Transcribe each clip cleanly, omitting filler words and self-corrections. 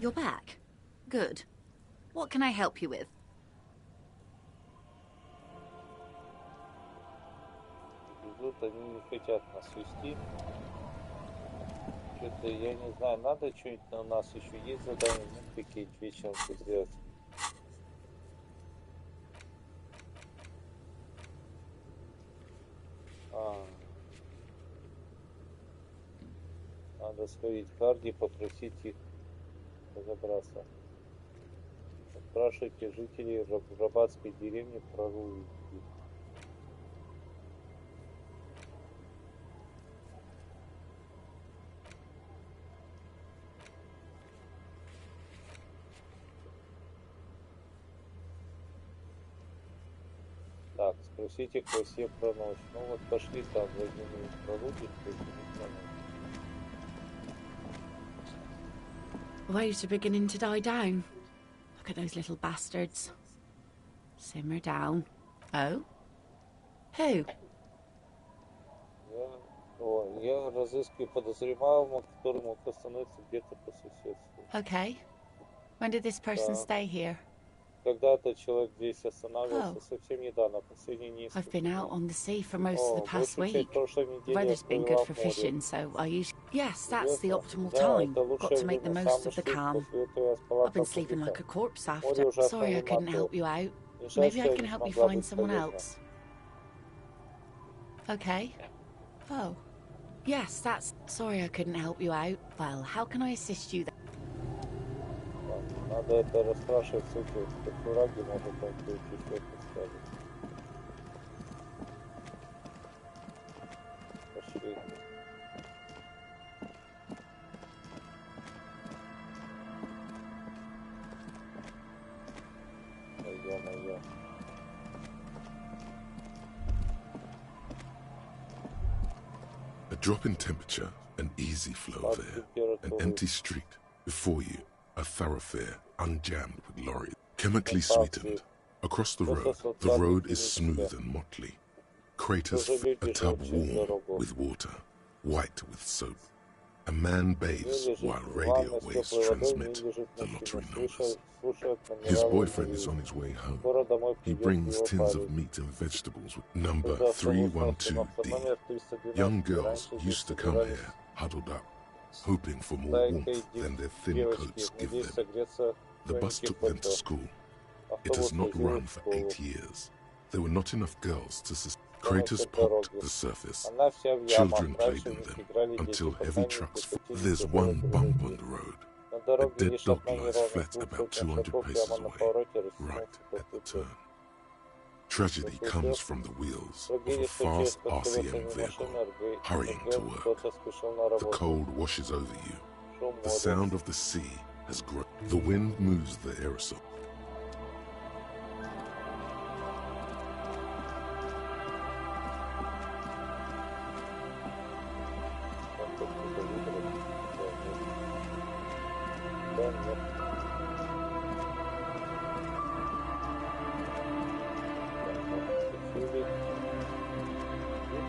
You're back. Good. What can I help you with? Идут, они не хотят нас вести. Что-то я не знаю, надо что-нибудь у нас еще есть задания, нет какие-нибудь вечером сделать. Надо сходить к Харди, попросить их разобраться. Спрашивайте жителей Рабатской деревни про Руи. Так, спросите Квасе про ночь. Ну вот пошли там, возьмем про Руи, спросите про ночь. Waves are beginning to die down. Look at those little bastards. Simmer down. Oh? Who? Я разыскиваю подозреваемого, который мог остановиться где-то по соседству. Okay. When did this person stay here? Когда-то человек здесь останавливался совсем недавно, последние несколько I've been out on the sea for most of the past большую week. часть прошлой The недели я weather's been good провела for в море. fishing, so I usually... Yes, that's the optimal Да, time. это Got лучшее to make the время, most of самый the шик, calm. после этого я спала I've been как sleeping убитая. like a corpse after. Море ужасно Sorry I couldn't выматывает. help you out. Жаль, Maybe что I я can не help you смогла find быть someone полезна. else. Okay. Oh. Yes, that's... Sorry I couldn't help you out. Well, how can I assist you then? Надо это расспрашивать с этим, с Ураги, может он что-то еще подскажет. Пошли. Ё-моё. A drop in temperature, an easy flow of air, an empty street. Before you, a thoroughfare unjammed with lorries, chemically sweetened. Across the road is smooth and motley. Craters fill a tub warm with water, white with soap. A man bathes while radio waves transmit the lottery numbers. His boyfriend is on his way home. He brings tins of meat and vegetables with number 312D. Young girls used to come here, huddled up, hoping for more warmth than their thin coats give them. The bus took them to school. It has not run for 8 years. There were not enough girls to sustain. Craters popped the surface. Children played in them until heavy trucks. There's one bump on the road. A dead dog lies flat about 200 paces away, right at the turn. Tragedy comes from the wheels of a fast RCM vehicle hurrying to work. The cold washes over you. The sound of the sea has grown. The wind moves the aerosol.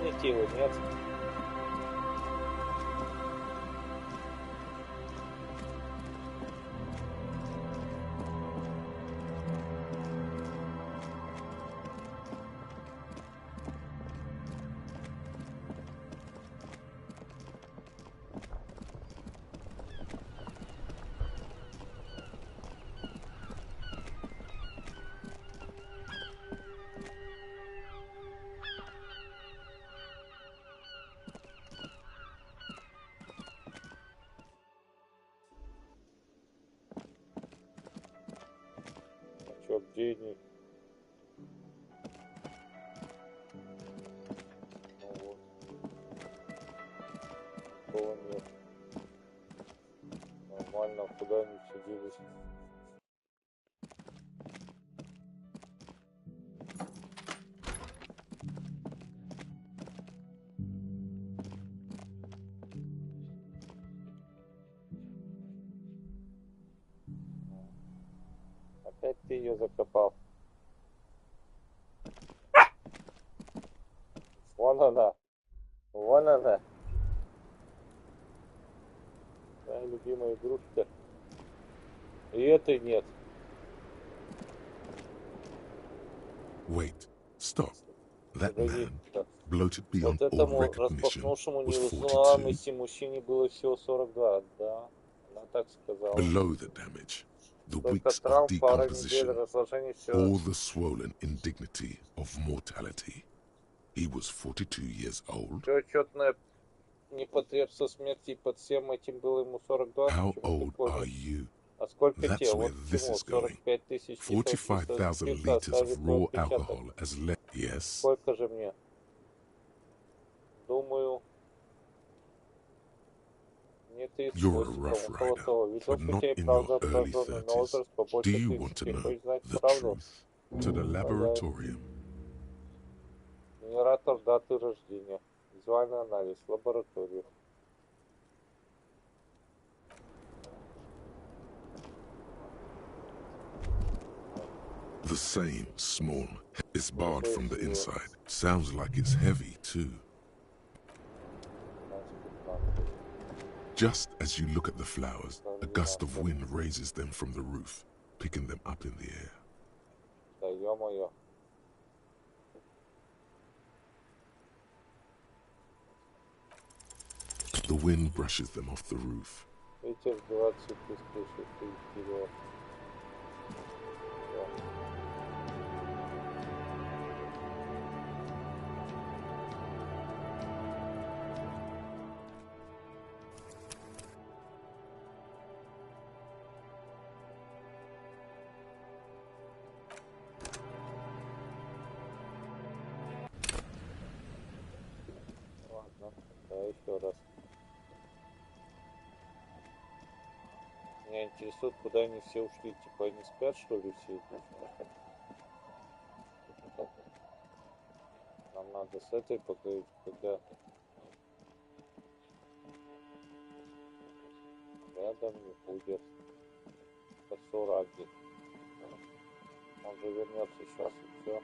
Видите его, нет? Чё, где они? Ну вот. Такого нет. Нормально, куда они все делись? Опять ты ее закопал. Вон она. Вон она. Моя любимая игрушка. И этой нет. Wait, stop. That Погоди. man, bloated Вот beyond all этому recognition, распахнувшему was 42. невозмутимости мужчине было всего 42. Да, она так сказала. Below the damage, the Только weeks of травм, пара недель, decomposition, разложение, все. all the swollen indignity of mortality. He was 42 years old. Все четное непотребство смерти, и под всем этим было ему 42. How old are you? А сколько That's те? where Вот this ему is going. 45 тысяч. 45,000 liters of raw alcohol as left. Yes. Сколько же мне? Думаю, мне 38. You're a rough rider, but not in your early 30s. Do you want to know the truth? To the laboratorium. Генератор даты рождения. Визуальный анализ. Лаборатория. The same small is barred from the inside. Sounds like it's heavy too. Just as you look at the flowers, a gust of wind raises them from the roof, picking them up in the air. Да ё-моё. The wind brushes them off the roof. Ветер сбивает цветы с крыши вперед. Ладно, да, еще раз. Меня интересует, куда они все ушли. Типа они спят, что ли, все эти? Нам надо с этой поговорить, когда рядом не будет Косураги. Он же вернется сейчас и все.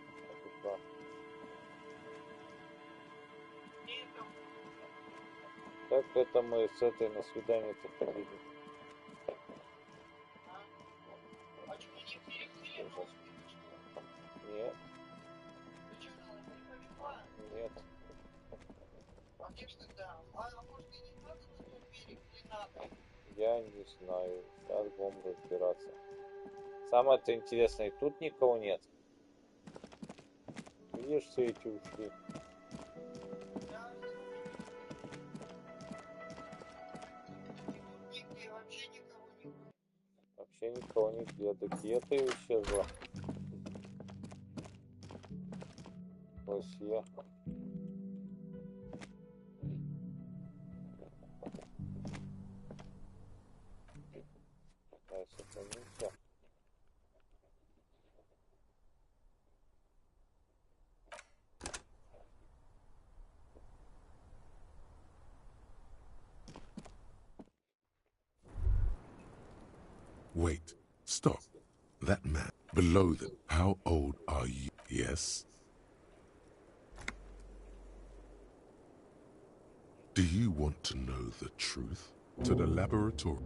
Как это мы с этой на свидание-то ходили? Нет. Нет. Я не знаю. Сейчас будем разбираться. Самое-то интересное, тут никого нет. Видишь, все эти ушли. Вообще никого нигде. Да где-то и исчезла. Россия. Давай сохранимся. Wait, stop. That man below them. How old are you? Yes. Do you want to know the truth? To the laboratory.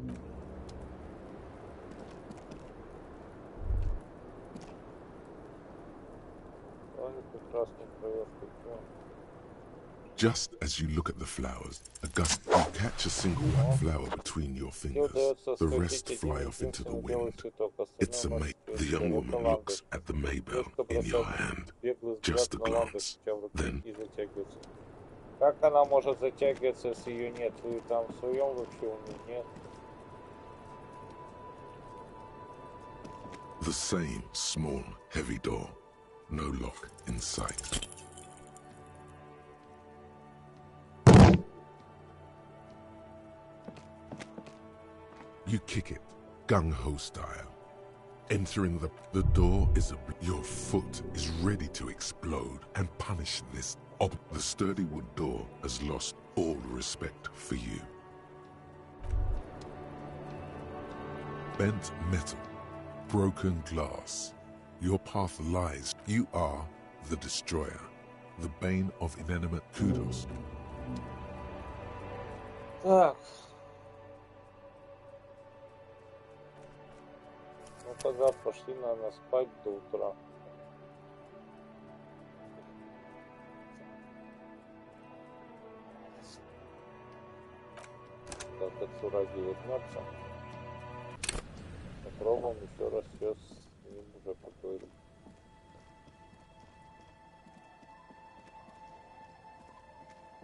Just as you look at the flowers, a gust, you catch a single white flower between your fingers. The rest fly off into the wind. It's amazing. The young woman looks at the Maybell in your hand. Just a glance. Then... Как она может затягиваться, если ее нет? Вы там в своем луче, у меня нет. The same small, heavy door. No lock in sight. You kick it, gung-ho style. Entering the door is your foot is ready to explode and punish this. The sturdy wood door has lost all respect for you. Bent metal, broken glass. Your path lies. You are the destroyer, the bane of inanimate kudos. Так. тогда пошли, наверное, спать до утра. Как Цураги вернется, попробуем еще раз все с ним уже поговорить.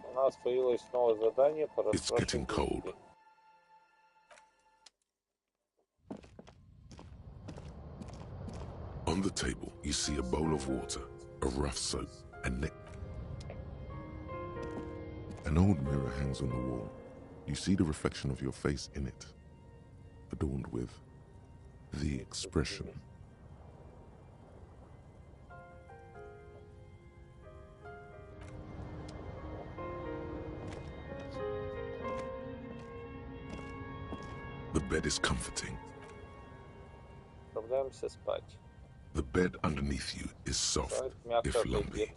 У нас появилось новое задание по расспрашиванию гостей. On the table, you see a bowl of water, a rough soap, and an old mirror hangs on the wall. You see the reflection of your face in it, adorned with the expression. The bed is comforting. The bed underneath you is soft, if lumpy.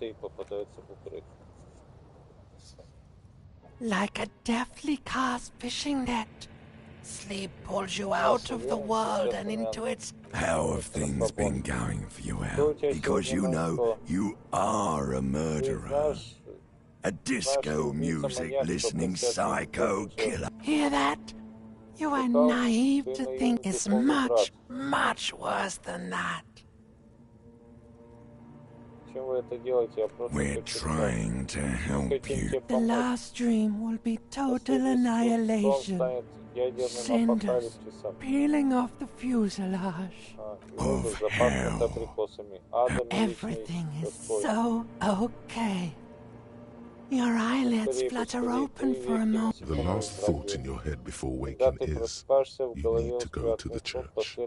Like a deftly cast fishing net. Sleep pulls you out of the world and into its... How have things been going for you, Al? Because you know you are a murderer. A disco music listening psycho killer. Hear that? You are naive to think it's much, much worse than that. We're trying to help you. The last dream will be total annihilation. Cinders peeling off the fuselage. Of hell. Everything is so okay. Your eyelids flutter open for a moment. The last thought in your head before waking is, you need to go to the church.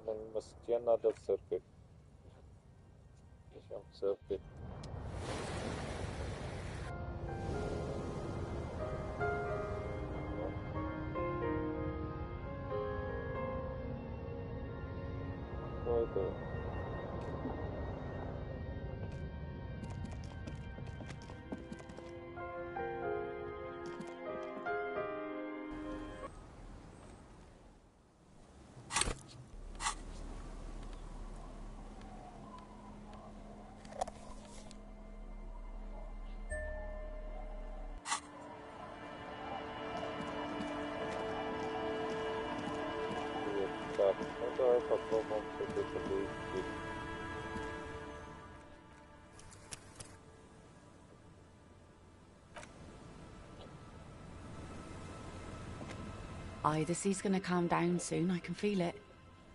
Either sea's gonna calm down soon, I can feel it.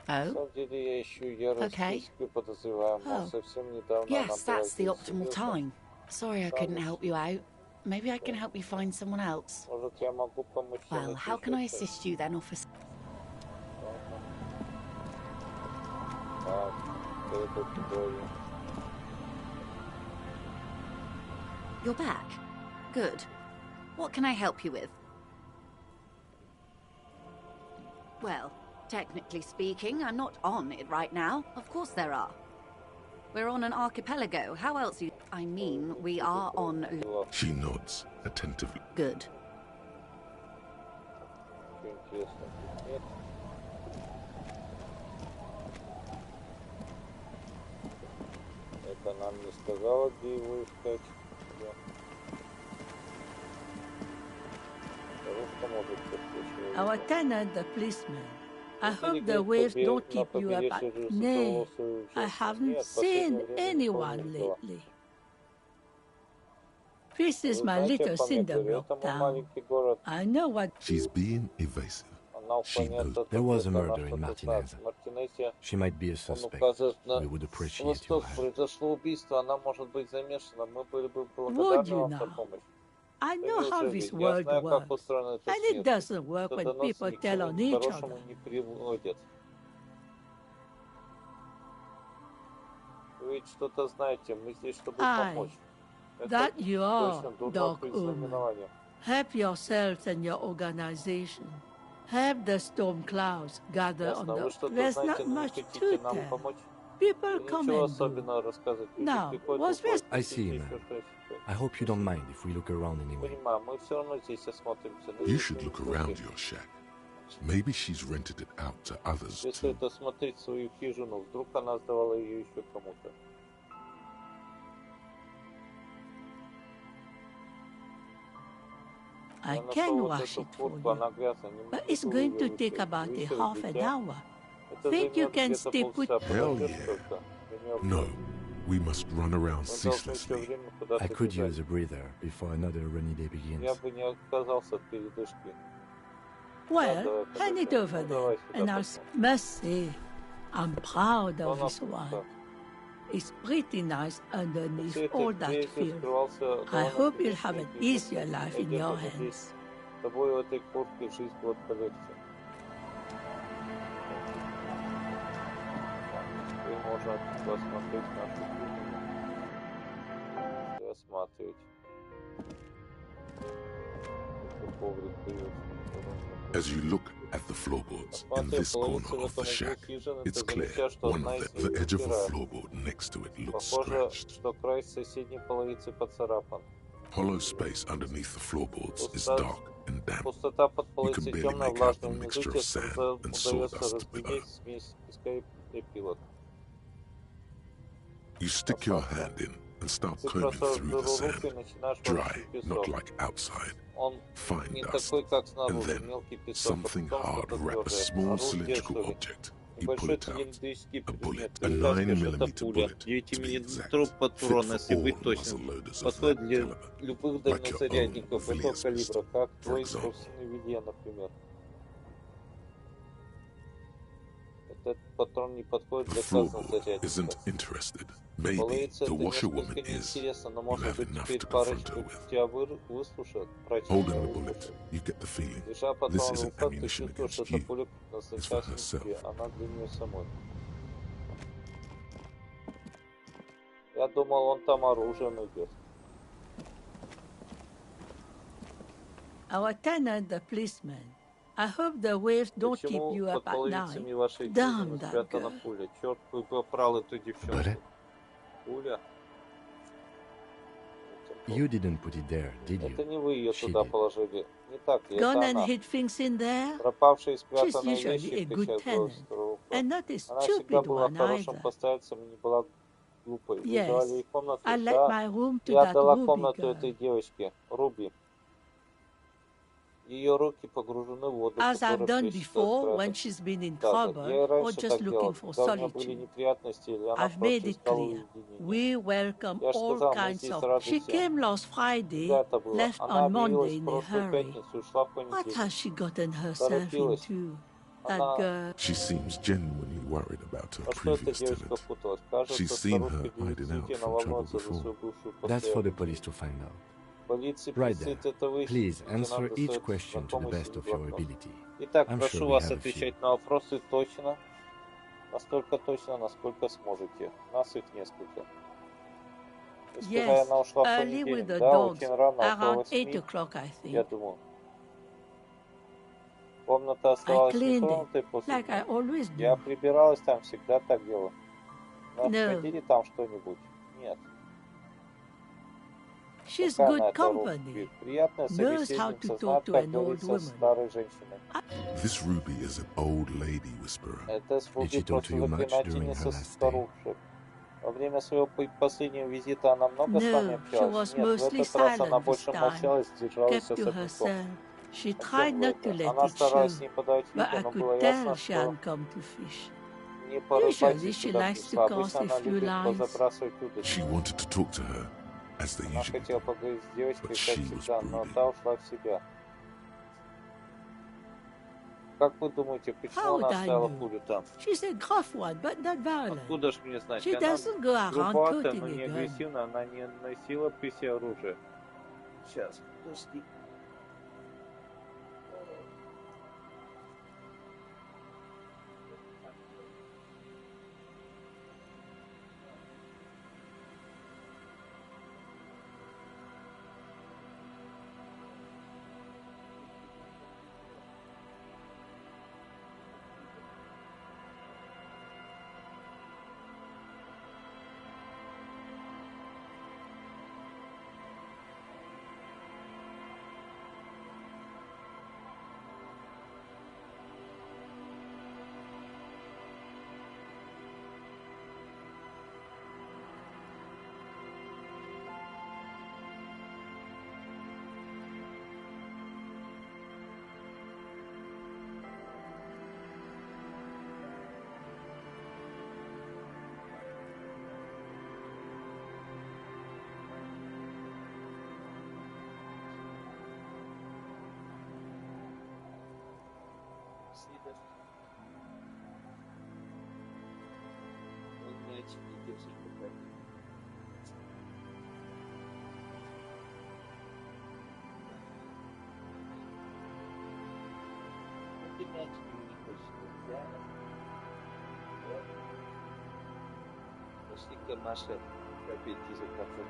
Oh? Okay. Oh. Yes, that's the optimal time. Sorry I couldn't help you out. Maybe I can help you find someone else. Well, how can I assist you then, officer? You're back. Good. What can I help you with? Well, technically speaking, I'm not on it right now. Of course there are. We're on an archipelago. How else you... I mean, we are on... She nods attentively. Good. Our tenant, the policeman. I hope the waves don't keep you up at... Nay, I haven't seen anyone lately. This is my little cinderblock town. I know what... She's being evasive. She knows. There was a murder in Martinez. She might be a suspect. We would appreciate your help. Would you now? I know how this world works, and it doesn't work when people tell on each other. Aye, that you are, Doc Ullman. Help yourselves and your organization. Help the storm clouds gather on the... There's not much to tell. People come and go. Now, what's this? I see, ma'am. I hope you don't mind if we look around anyway. You should look around your shack. Maybe she's rented it out to others Если too. это смотреть свою хижину, вдруг она сдавала ее еще кому-то. I can wash it for you, but it's going to take about a half an hour. Think you can stay put? Hell yeah. No, we must run around ceaselessly. I could use a breather before another rainy day begins. Я бы не отказался от передышки. Well, hand it over then, and I must say, I'm proud of this one. It's pretty nice underneath all that filth. I hope you'll have an easier life in your hands. С тобой в этой куртке жизнь будет полегче. Теперь можно посмотреть нашу кухню. Осматривать. Коврик появился. As you look at the floorboards in this corner of the shack, it's clear one of the edge of a floorboard next to it looks scratched. Hollow space underneath the floorboards is dark and damp. You can barely make out the mixture of sand and sawdust below. You stick your hand in and start combing through the sand. Dry, not like outside. Fine dust. And then something hard wrap a small cylindrical object. You pull it out. A bullet, a 9mm bullet, to be exact, fit for all muzzle loaders of that caliber, like your own Villiers pistol, for example. The floorboard isn't interested. Maybe the washerwoman is. You have enough to confront her with. Holding the bullet, you get the feeling this isn't ammunition against you, it's for herself. Я думал, он там оружием идет. Our tenant, the policeman. I hope the waves don't keep you up at night. Damn that girl. Черт бы попрал эту девчонку. Пуля? You didn't put it there, did you? Это не вы ее туда положили. Не так ли? Gone Это and она. hid things in there? Пропавшие She's спрятанные usually a вещи good tenant, and not a Она всегда stupid была one хорошим either. постояльцем и не была глупой. Вы Yes, давали ей комнату? I let Да. my room to Я that отдала Ruby комнату этой girl. девочке, Руби. Ее руки погружены в воду, As I've которая done плещет before when от she's been in газа. Я и trouble or раньше just так looking делал, for когда у меня были solitude. неприятности, или она I've made просто it искала clear. уединение. We welcome Я же all сказал, мы kinds здесь of... рады She всем. came last Friday, Когда это было? left Она on Monday объявилась в in a прошлую hurry. пятницу и ушла в What понедельник. has she gotten herself Торопилась. into? That Она... girl. She seems genuinely worried about her А что эта previous девочка tenant. путалась? She's Кажется, seen старушка her hiding out действительно from trouble волнуется за before. свою бывшую That's for the постояльцу. police to find out. Полиции Right there. предстоит это выяснить. Please Тебе answer надо each стоит question to the знакомый best себе of your вопрос. ability. Итак, I'm прошу sure we вас have a few. отвечать на вопросы точно, настолько точно, насколько сможете. Нас их несколько. Вы сказали, Yes, она ушла в early with понедельник. the Да, dogs, очень рано, около around 8 8, o'clock, I я think. думаю. Комната I оставалась cleaned it, нетронутой после like I меня. always Я do. прибиралась там, всегда так делала. No. Находили там что-нибудь? Нет. She's Какая good она, эта Руби? company. Приятная Knows how собеседница, to знает, talk to как an old говорить со woman. старой женщиной. This Ruby is an old lady whisperer. Это с Руби she talk просто to you much during заклинательница her last старушек. Во время своего последнего визита она много с вами No, she общалась? was Нет, в mostly этот раз она silent this больше time, молчала и держалась kept to особняком. herself. She О tried чем вы not to это? let Она it show, старалась не подавать but виду, I но было could ясно, tell she что hadn't come to fish. не порыбачить Usually she сюда likes to пришла. cast Обычно a она few любит lines. позабрасывать She удочки. wanted to talk to her, as they Она usually хотела do. поговорить с девочкой, But как she was всегда, но brooding. та ушла в себя. Как вы думаете, почему How она would I оставила know? пулю там? She's a gruff one, but not violent. Откуда ж мне знать? She Она doesn't go around грубоватая, toting но не a gun. агрессивная, она не носила при себе оружие. Сейчас, подожди. Пошли к нашей копейки закопать.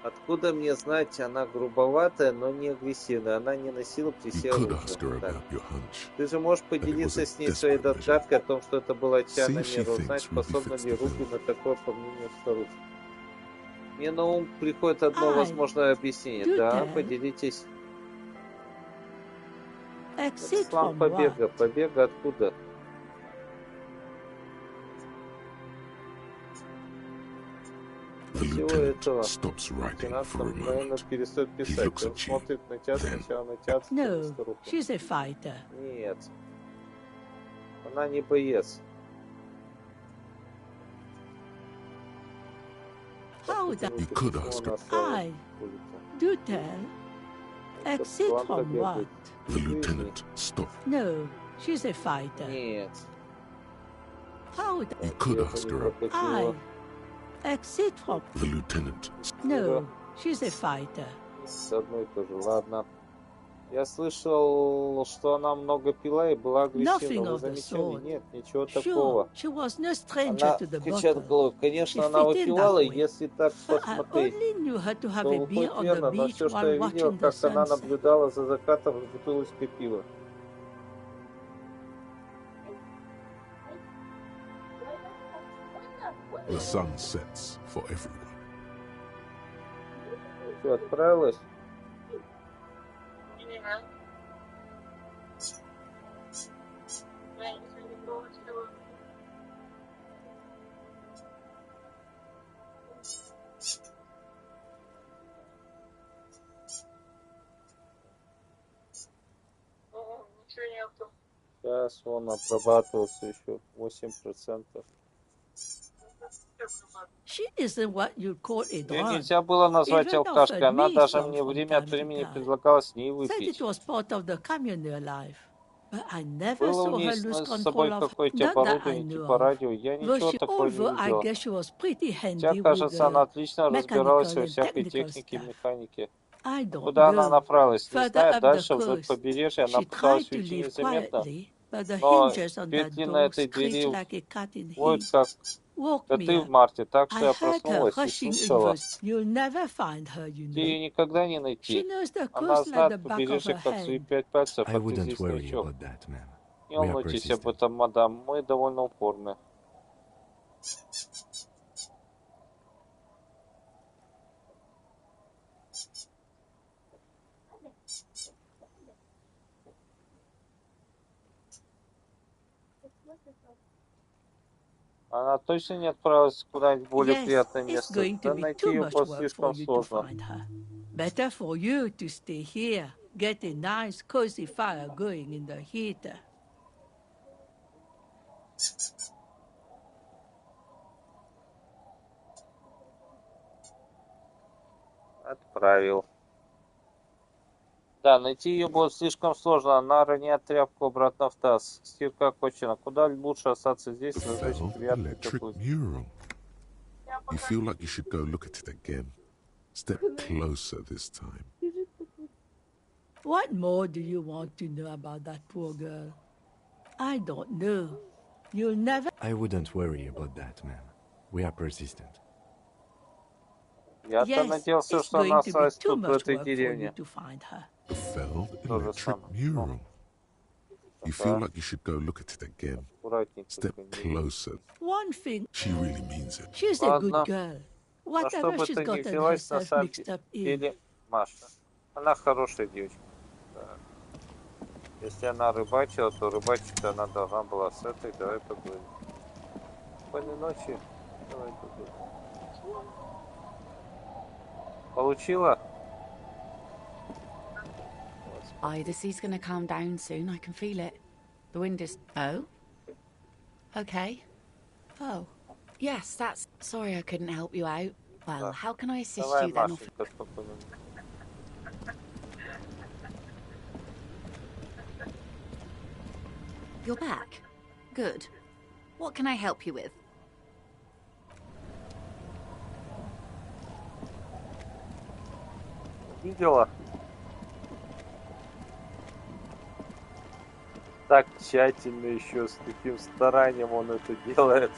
Откуда мне знать, она грубоватая, но не агрессивная. Она не носила при себе оружие. Так. Ты же можешь поделиться с ней своей догадкой о том, что это была отчаянная мера. Узнать, способна ли Руби на такое, по мнению старухи. Мне на ум приходит одно возможное объяснение. Да, поделитесь. Слам побега. Побега откуда? The lieutenant stops writing for a moment. He looks at you, then... No, she's a fighter. Нет, она не боец. How that? You could ask her. I do tell. Exit from what? The lieutenant stopped. No, she's a fighter. Нет. How that? You could ask her. I exit from. The lieutenant. No, she's a fighter. Одно и то же. Ладно. Я слышал, что она много пила и была агрессивна. Вы замечали? Нет, ничего такого. Она качает головой. Конечно, она выпивала, если так посмотреть, то выходит верно, но все, что я видел, как она наблюдала за закатом с бутылочкой пива. The sun sets for everyone. Что, отправилась? Сейчас он обрабатывался еще 8%. Ее нельзя было назвать алкашкой, она даже мне время от времени предлагала с ней выпить. Было у нее с собой какое-то оборудование типа радио, я ничего такого не видел. Хотя, кажется, она отлично разбиралась во всякой технике и механике. Куда она направилась, не знаю, дальше вдоль побережья она пыталась уйти незаметно, но петли на этой двери воют как коты в марте, так что я проснулась и слушала. Ты ее никогда не найти. Она знает побережье как свои 5 пальцев, а ты здесь новичок. Не волнуйтесь об этом, мадам, мы довольно упорны. Она точно не отправилась куда-нибудь более приятное место. Да найти ее просто слишком сложно. Better for you to stay here. Get a nice cozy fire going in the heater. Отправил. Да, найти ее будет слишком сложно. Она роняет тряпку обратно в таз. Стирка окончена. Куда лучше остаться здесь и разжечь приятный теплый. You feel like you should go look at it again. Step closer this time. What more do you want to know about that poor girl? I don't know. You'll never... I wouldn't worry about that, ma'am. We are persistent. Я-то надеялся, что она осталась тут, в этой деревне. The failed electric mural. You feel like you should go look at it again. Step closer. One thing. She really means it. She's a good girl. Whatever she's gotten herself mixed up in. Маша. Она хорошая девочка. Да. Если она рыбачила, то рыбачить она должна была с этой. Давай поговорим. Спокойной ночи. Давай поговорим. Получила? The sea's gonna calm down soon. I can feel it. The wind is... Oh? Okay. Oh. Yes, that's... Sorry I couldn't help you out. Well, how can I assist you then? You're back. Good. What can I help you with? Видела? Так тщательно еще, с таким старанием он это делает.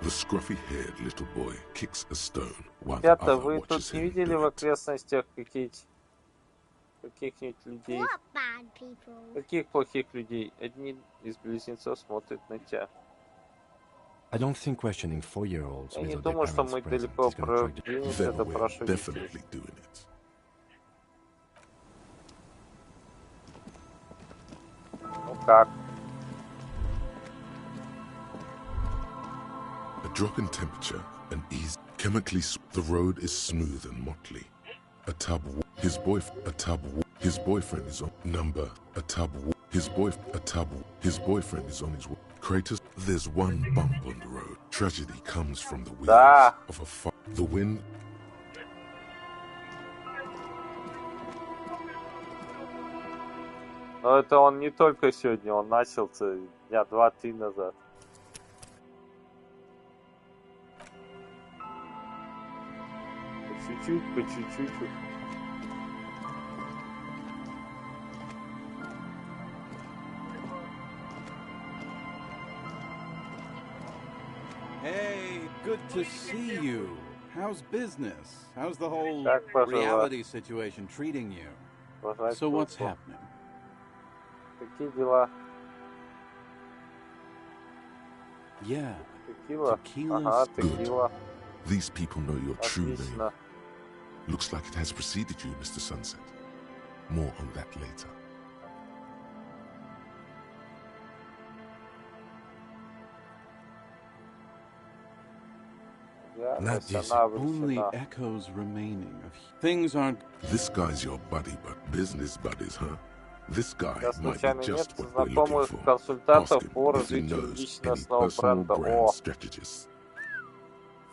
The scruffy-haired little boy kicks a stone while the Ребята, other вы watches тут не him видели do в it. окрестностях каких-нибудь людей? Каких плохих людей? Одни из близнецов смотрят на тебя. I don't think questioning 4-year-olds Я не without their думаю, что parents мы present далеко is going to try to... продвинемся Then до we're прошу детей. definitely doing it. Ну как? A drop in temperature and ease. Chemically, the road is smooth and motley. A tub. His boyfriend is on number. A tub. His boyfriend is on his way. Kratos. There's one bump on the road. Tragedy comes from the wheels of a fire. The wind. Но это он не только сегодня, он начался дня 2-3 назад. По чуть-чуть. Hey, good to see you. How's business? How's the whole reality situation treating you? So what's happening? Какие дела? Yeah. Tequila. Ага, tequila. These people know your true name. Looks like it has preceded you, Mr. Sunset. More on that later. That is only echoes remaining of things aren't. This guy's your buddy, but business buddies, huh? This guy might be just what we're looking for. Ask him if he knows any personal brand strategists.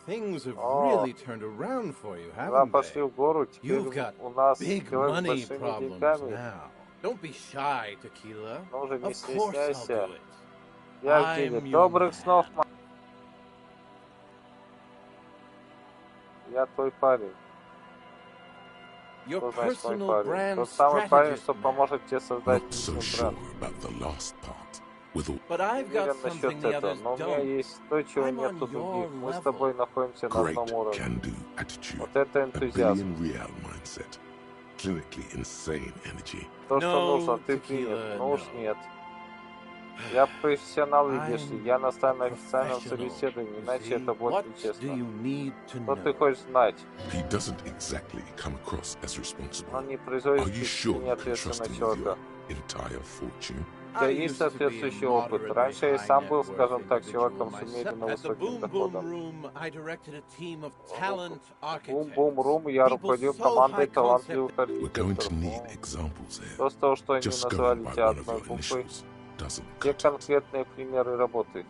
Things have really turned around for you, haven't they? You've got big money problems now. Don't be shy, Tequila. Of course I'll do it. I'm your man. Я твой парень. Your Что значит мой personal парень? brand Тот самый парень, strategist, что man. поможет тебе создать Not so личный sure бренд. about the last part. With all But I've got Уверен something насчет the этого, others но у меня don't. есть то, чего I'm нет on у других. your Мы с level. тобой находимся на great одном уровне. can-do attitude, Вот это a энтузиазм. billion real mindset, clinically insane energy. То, что No, нужно, ты Tequila, принят. Ну уж no. нет. Я профессионал, видишь ли. I'm Я настаиваю на a официальном professional, собеседовании, you иначе see. это будет What do нечестно. you need to Что ты know? хочешь знать, He doesn't exactly come across as но responsible. не Are производит you sure впечатление you can trust ответственного him with человека. your entire fortune? У тебя есть соответствующий опыт. Раньше я и сам был, скажем так, человеком с умеренно высоким доходом. В Бум-Бум-Рум я руководил командой талантливых We're going to need архитекторов. examples here. Просто то, что они Just going назвали by тебя one of одной your буквой, initials doesn't те cut it. конкретные примеры работы.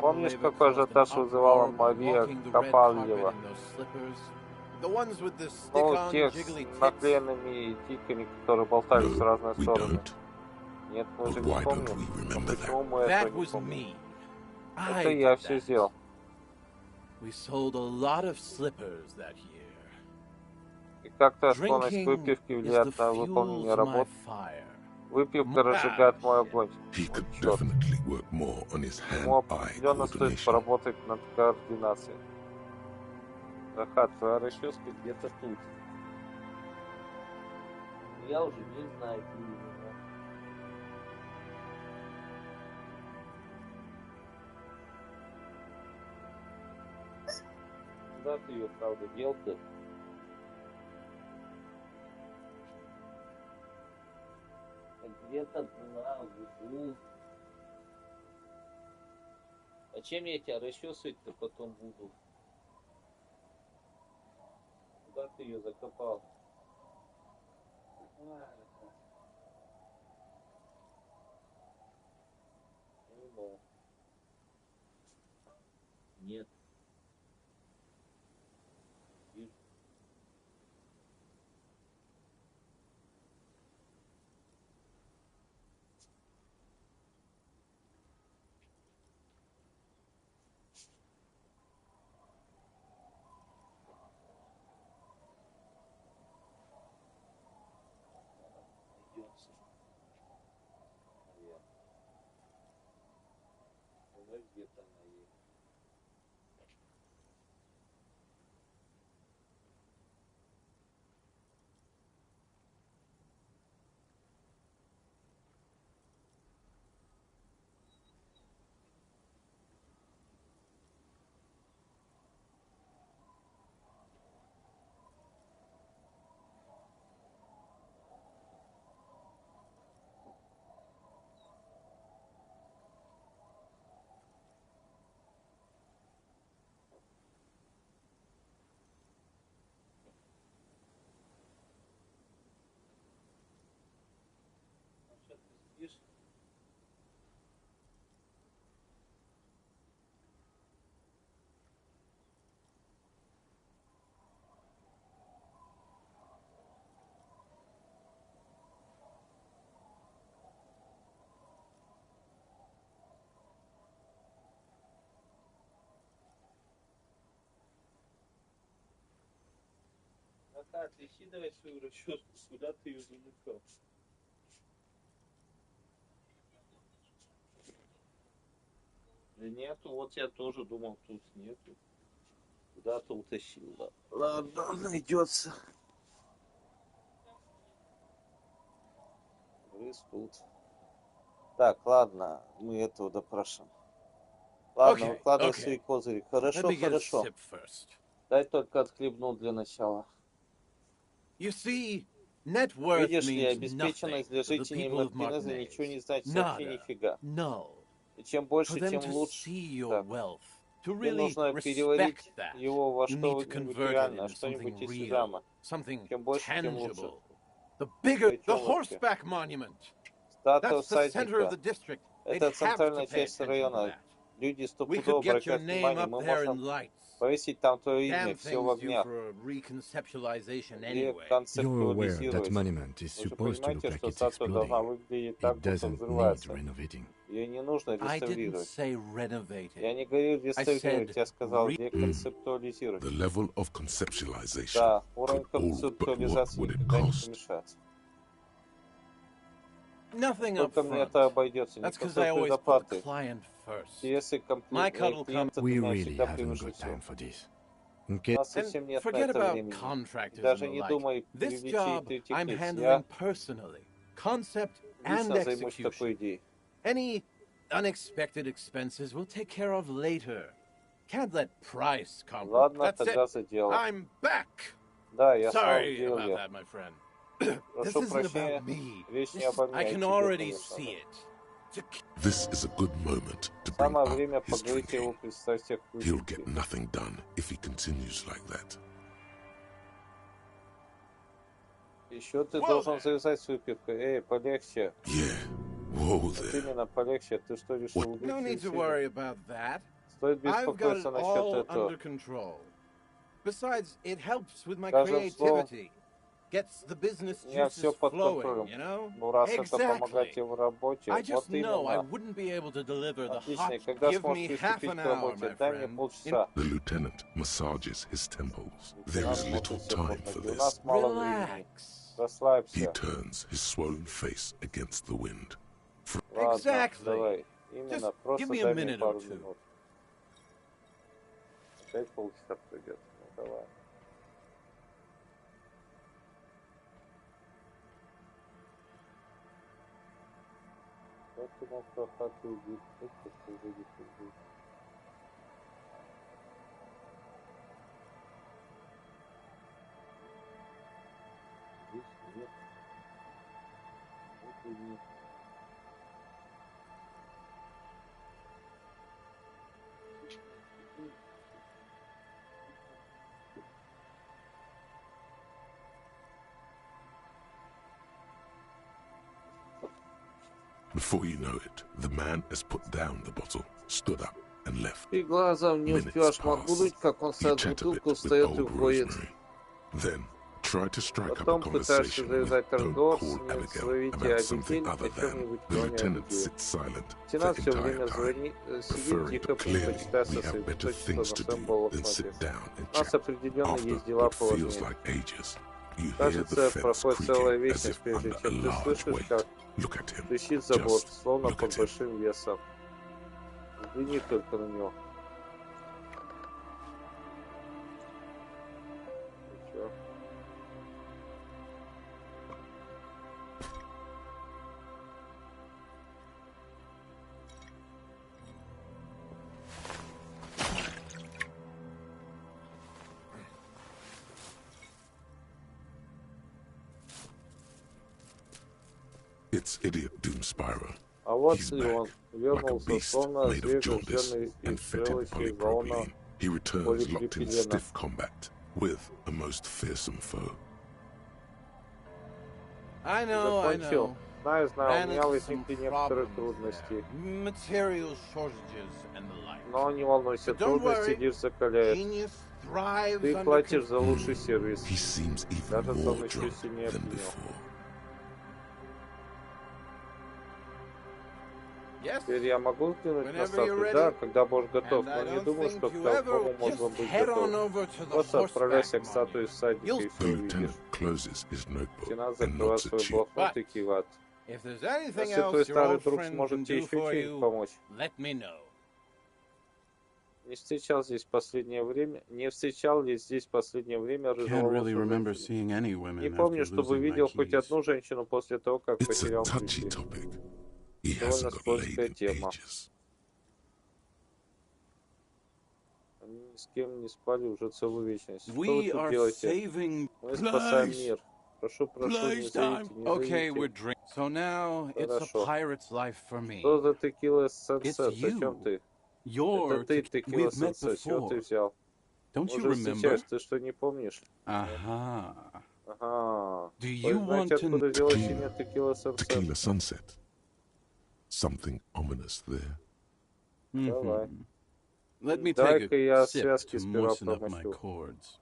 Помнишь, какой ажиотаж вызывала Мария Копальева? Ну, тех с наклеенными тиками, которые болтались в разные We стороны. don't. Нет, мы But же why не don't помним. we Но remember почему that? мы этого не помним? Это я все сделал. We sold a lot of slippers that year. И как-то склонность к выпивке влияет на выполнение работ. Выпивка разжигает мой огонь. He could Черт. definitely work more on his Ему hand-eye определенно стоит coordination. поработать над координацией. Рахат, твоя расческа где-то тут. Я уже не знаю, где именно. Куда ты ее, правда, дел-то? Где-то на углу. А чем я тебя расчесывать-то потом буду? Куда ты ее закопал? Нет. Найдется. Наверное. Лечи давай свою расческу, куда ты ее замыкал? Да нету, вот я тоже думал, тут нету. Куда-то утащил, да. Ладно, найдется. Рыс тут. Так, ладно, мы этого допрашиваем. Ладно, выкладывай свои козыри. Хорошо, хорошо. Дай только отхлебну для начала. Видишь ли, обеспеченность для жителей Мартинеза ничего не значит, вообще нифига. И чем больше, тем лучше. Тебе нужно переварить его во что-нибудь реальное, что-нибудь осязаемо. Чем больше, тем лучше. Статуя всадника. Это центральная часть района. Люди стопудово обратят внимание. Мы можем повесить там твое имя, все в огнях. Реконцептуализировать. Вы же понимаете, что статуя должна выглядеть так, будто взрывается. Ее не нужно реставрировать. Я не говорю реставрировать, я сказал реконцептуализировать. Да, уровень концептуализации никогда не помешается. Сколько мне это обойдется? Никакой предоплаты. Интересы клиента меня всегда превыше всего. У нас совсем нет на это времени. Даже не думай привлечь третьих лиц. Я лично займусь такой идеей. Any unexpected expenses we'll take care of later. Can't let price come. Ладно, тогда за дело. I'm back. Да, я снова в Sorry деле. about that, my friend. Прошу прощения, речь не обо мне, I can already see it. This is a good moment to bring Самое up время his поговорить его drinking. пристрастиях к He'll выпивке. get nothing done if he continues like that. Еще ты должен завязать с выпивкой. Эй, полегче. Yeah. Whoa Вот there. именно, полегче. Ты что, решил No убить need to себя? worry about that. Стоит I've got беспокоиться it насчет all этого. under control. Besides, it helps with my Скажем словом, creativity. Gets the business у меня все juices под flowing, контролем. you know? Ну, раз это помогает Exactly. тебе в работе, I just вот know I именно. wouldn't be able to deliver the Отлично, hot. когда Give сможешь me half приступить an к hour, работе? my Дай мне friend. полчаса. The lieutenant massages his temples. There is little Смотрите, time for у this. нас мало времени. Relax. He Расслабься. turns his swollen face against the wind. Ладно, Exactly. давай. Именно, Just просто give me a дай мне minute or пару two. минут. Опять полчаса придется. Ну, давай. Как ты мог про хату убить? Это что уже не убить? Здесь нет. Вот и нет. Before you know it, the man has put down the bottle, stood up, and left. Ты глазом не успеваешь моргнуть, как он You ставит chat a бутылку, bit with встает и old уходит. Rosemary. Then try to strike up a Потом пытаешься conversation with завязать Don't разговор с Call ним, Abigail словите about something Абигейль other о than. чем-нибудь, The кроме lieutenant Абигейл. sits silent the Лейтенант все entire время time, сидит preferring тихо, to clearly предпочитая we have better сосредоточиться things на to своем do than блокноте. sit down and У нас chat. определенно After есть дела what feels поважнее. like ages, you hear the Кажется, fence проходит целая creaking as вечность, if прежде under a чем ты large слышишь, weight. как Look at him. трещит забор, Just словно look под at him. большим весом. Взгляни только на него. Ничего. It's idiot Doomspyro. А вот He's и он back, вернулся, like a beast словно made of зверь, jaundice рожденный and из fetid желчи галлона polypropylene. He returns locked in полипропилена. stiff combat with a most fearsome foe. I know. Закончил. Знаю, у Ran меня into возникли some некоторые problems трудности. there. Material shortages and the like. Но не волнуйся, But don't трудности worry, лишь закаляют. genius thrives Ты under платишь за control. лучший сервис. He seems even Кажется, он more еще drunk сильнее than опьянел. before. Yes. Теперь я могу взглянуть на Whenever you're статую? ready. Да, когда будешь готов, And но I не don't думаю, think что you к такому ever можно just быть head on готов. over to the Просто отправляйся horseback к статуе monument. всадника You'll и The все увидишь. lieutenant closes his notebook Лейтенант and закрывает nods свой at you. блокнот и кивает. If there's anything Если твой else your старый old друг friend сможет can тебе do еще for чем-нибудь you, помочь. let me know. Не встречал ли здесь в последнее время рыжеволосую женщину? Не помню, чтобы видел хоть одну женщину после того, как It's a потерял touchy ключи. topic. He Довольно hasn't got laid скользкая in тема. ages. Они ни с кем не спали уже целую вечность. Что вы We тут are делаете? saving Мы спасаем lives. мир. Прошу, не Lies зовите, time. не Okay, we're зовите. drinking. So now it's a Хорошо. pirate's life for me. Что за текила It's сенсет? Зачем you. ты? Это You're ты, текила we've met сенсет. Чего ты before. взял? Don't Мы you уже remember? встречались, ты что, не помнишь? Aha. Ага. Do you Вы знаете, want to откуда взялось имя текила сенсет? Tequila sunset. Something ominous there. Давай. Let me take Дай-ка я a sip связки to сперва moisten up my промочу. chords.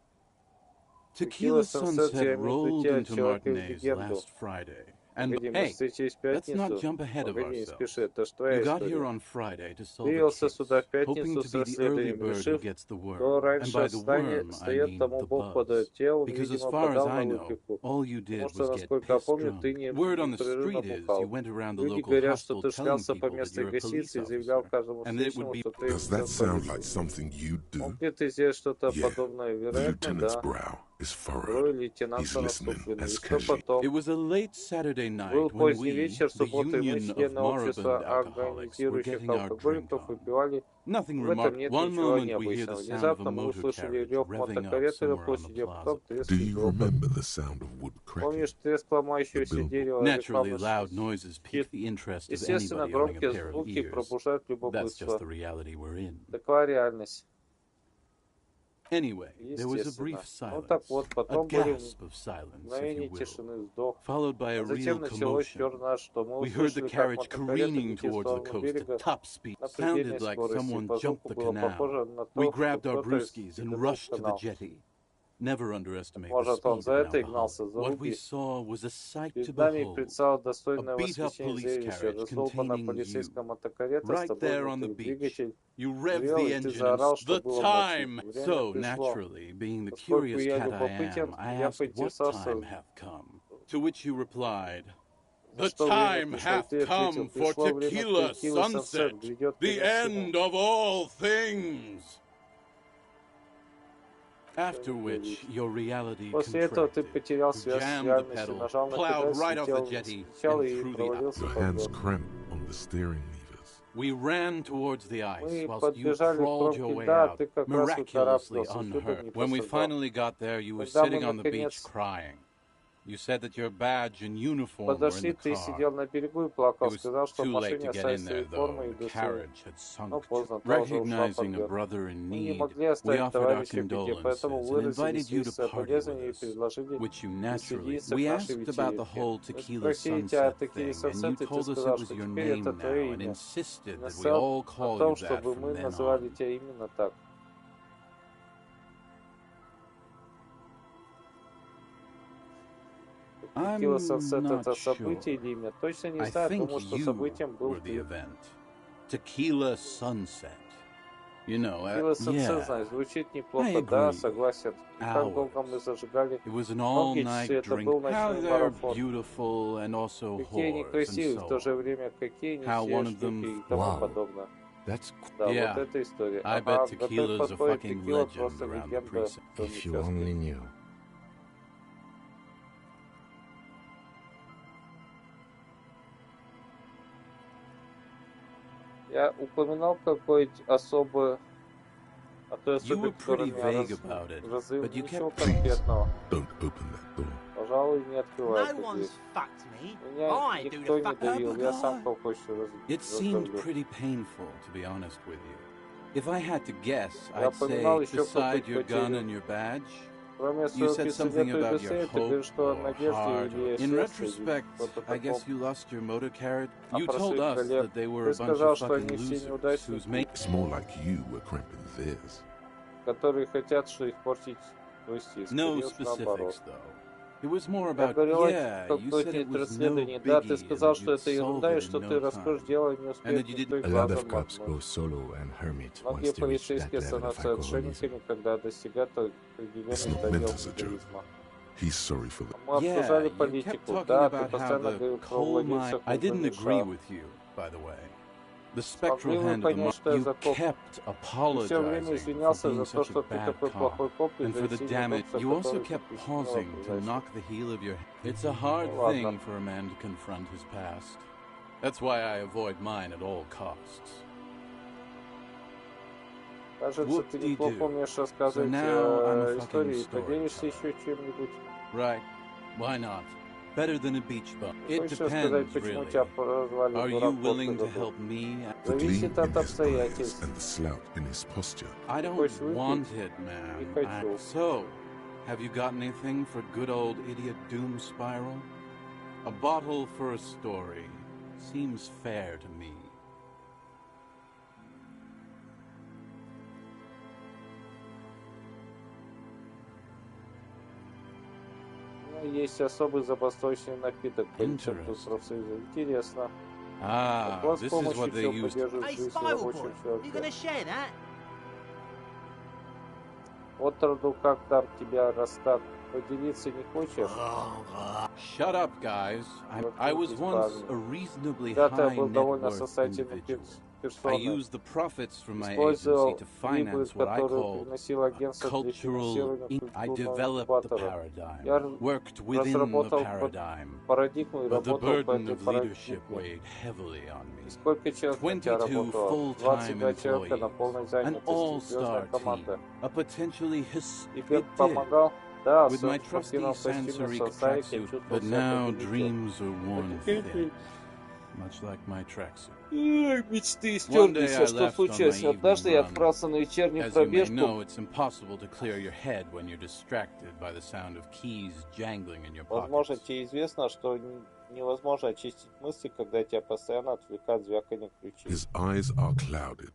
Текила Tequila сенсет, я Sunset имею в виду rolled тебя, into человека из Martinez легенду. last Friday. And Погоди, мы hey, встретились в let's not пятницу. jump ahead of Погоди, не спеши, ourselves. это ж твоя You got here история. on Friday to Ты solve a явился case, сюда в hoping пятницу to с be the early расследованием, bird who решив, gets the кто worm. And раньше by the worm, I встает, mean тому the Бог buzz. подотел, он, Because as видимо, far as подал I на know, выпивку. all you Потому did что, was get насколько я piss помню, ты drunk. Word on the непрерывно street is you бухал. went around the Люди local говорят, что hostel ты telling шлялся по people that местной you're a police гостинице и заявлял officer. каждому And it would встречному, be... что ты Does that офицер sound like полиции. something you do? Мог ли ты сделать что-то Yeah. подобное? The Вероятно, lieutenant's да. brow is Брови furrowed. лейтенанта He's listening насуплены. И as что casually. потом? It was a late Saturday night Был when поздний we, вечер, the суббота, и мы, Union of члены общества Moribund Alcoholics, were агонизирующих getting our drink алкоголиков, on. выпивали. Nothing В этом remarkable. нет One ничего moment we hear the необычного. sound of a Внезапно мы motor услышали carriage рев revving up мотокареты на somewhere on the площади, а потом plaza. треск Do и you грохот. remember the sound of wood cracking? Помнишь треск ломающегося The дерева, Naturally, рекламный loud noises pique щит? the interest of Естественно, anybody owning a громкие pair of звуки ears. пробуждают That's just любопытство. the reality we're in. Такова реальность. Anyway, there was a Естественно. brief Ну silence, так вот, a потом были gasp of silence, if you мгновение will, тишины, вздох. followed by a А real затем началось commotion. черное, что мы We heard the услышали, как carriage мотокарета careening летит в towards the сторону coast берега at top speed. на Sounded предельной like скорости. someone По jumped звуку the было похоже canal. на We то, что grabbed our кто-то brewskis and перегнул rushed to the канал. jetty. Never underestimate the Может, он speed за of an это и гнался alcoholic. за What we руки. saw was a sight to Перед нами behold. предстало A достойное beat-up восхищение police зрелище. carriage Раздолбанная containing полицейская you. мотокарета с Right тобой there on the внутри. beach. Двигатель You revved ревел, the и ты engine and заорал, что the было time. мочи. Время So, пришло. naturally, being the Поскольку curious я cat I любопытен, am, I я asked what поинтересовался, time hath come. To which you replied, на The что время time пришло. hath Ты ответил, come for пришло время tequila текилы sunset, сансет, грядет the конец всему. end of all things. After which your reality После этого ты contracted. потерял You связь с jammed the реальностью, pedal, нажал на plowed педаль, right off the слетел jetty, сначала and и through the провалился Your под hands лед. cramp on the steering levers. We ran towards the ice Мы whilst you подбежали к crawled your кромке way льда, а out, ты как раз miraculously выкарабкался, чудом не unhurt. When we пострадал. finally got there, you were Когда мы, sitting on the beach наконец, crying. You said that your badge and uniform were in подошли, the ты car. сидел на берегу и It плакал, was сказал, что в too late машине to get in оставь there, свои though. формы и The до carriage had Но sunk. поздно, та уже ушла под Recognizing a лед. brother in Мы не need, могли we оставить offered our товарища в беде, поэтому condolences and выразили invited you свои to party with соболезнования и us, предложили which you naturally... присоединиться We к нашей asked about the вечеринке. whole Мы tequila спросили тебя о sunset текиле thing, and you сансет, и ты told us it сказал, was что your теперь name это now, твое and имя. insisted that we Настаивал all о call you том, that чтобы from мы then называли on. тебя именно так. Текила сансет I'm это not событие sure. или имя? Точно не I знаю, think думаю, что you событием был were the ты. event. Tequila sunset. You know, Текила сансет, yeah, знаешь, звучит I неплохо, да, agree. согласен. И как долго мы зажигали? It was an Многие all-night часы, это drink. был How ночной they're марафон. beautiful and also Какие они whores and красивые, в so то же on. время какие они How все one of штуки them... и тому Wow. подобное. That's... Yeah, вот эта история. I bet Tequila's a fucking legend around the precinct. If you only knew. Я упоминал какой-нибудь особый... You were pretty vague about it, but you kept... конкретного. Don't open that door. Пожалуй, не открывай эту дверь. Меня никто не давил, я сам кого хочешь It seemed pretty painful, to be honest with you. If I had to guess, Я I'd say, упоминал еще beside your gun потерю. and your badge, Кроме you своего said something пистолета и about your пистолета, ты hope говоришь, что о or надежде heart. или In сердце, retrospect, что-то I guess такое. you lost your motor carrot. А You про told своих us коллег that they were ты a bunch сказал, of что fucking они все losers неудачники, whose mates... It's more like you were cramping theirs. которые хотят, что их портить, то есть No скорее specifics, наоборот. though. It was more Я about, говорил yeah, о you said it каком-то was no расследовании. Да, ты biggie, сказал, and что you'd это solve ерунда, и it что in ты no раскроешь time. дело, и не And успеет that you никто и didn't... A lot of глазом cops махнуть. go solo and hermit Многие once they reach that полицейские level of становятся alcoholism. отшельниками, когда достигают определенной It's not стадии meant as a joke. алкоголизма. He's sorry for that. Мы Yeah, обсуждали you kept политику. talking Да, ты about how постоянно the говорил про coal mine... владельцев I didn't угольных agree шахт. with you, by the way. The spectral Могли вы hand of the понять, что я you за коп? kept Ты все время apologizing for извинялся being за то, such a что ты bad такой cop. плохой коп, и And за for the все damn it, неудобства, you also которые ты kept причинил pausing to окружающим. knock the heel of your... It's a hard Ладно. thing for a man to confront his past. That's why I avoid mine at all costs. Кажется, ты неплохо умеешь рассказывать истории. Поделишься еще чем-нибудь? Right. Why not? Better than a beach bum. It Хочешь рассказать, depends, почему really. тебя прозвали Are you дураком в willing to году? help me? The gleam Зависит от in his eyes обстоятельств. and the slouch in his posture. I don't Хочешь выпить? want it, ma'am. Не хочу. So, have you got anything for good old idiot Doom Spiral? A bottle for a story. Seems fair to me. Есть особый забастовочный напиток по рецепту профсоюза. Интересно. Ah, Вот с this is помощью what they чего used. поддерживают Hey, жизнь в Spiral рабочем Boy, you gonna человеке. share that? Отроду, как там тебя растак, поделиться не хочешь? Shut up, guys. I was once a reasonably Когда-то я high был net довольно worth состоятельной individual. I персоной. used the profits from my Использовал agency to прибыль, finance what I которую called приносило агентство для cultural... финансирования I культурного developed the инкубатора. paradigm, Я worked within the разработал paradigm, парадигму и but the работал по burden этой of leadership парадигме. weighed heavily on me. Сколько человек на тебя 22 работало? full-time 22 человека на employees, полной an занятости, all-star звездная команда. team, a potentially Тебе it did. помогал? Да, With my в trusty спортивном костюме Sansorik в Сансарике tracksuit, чувствовал but себя now победителем. dreams are worn thin, much like my tracksuit. Мечты One day стерли I все, что left on случилось. my Однажды я evening отправился на вечернюю As you may пробежку. know, it's impossible to clear your head when you're distracted by the sound of keys jangling in your Возможно, pockets. тебе известно, что невозможно очистить мысли, когда тебя постоянно отвлекает звяканье ключей. His eyes are clouded.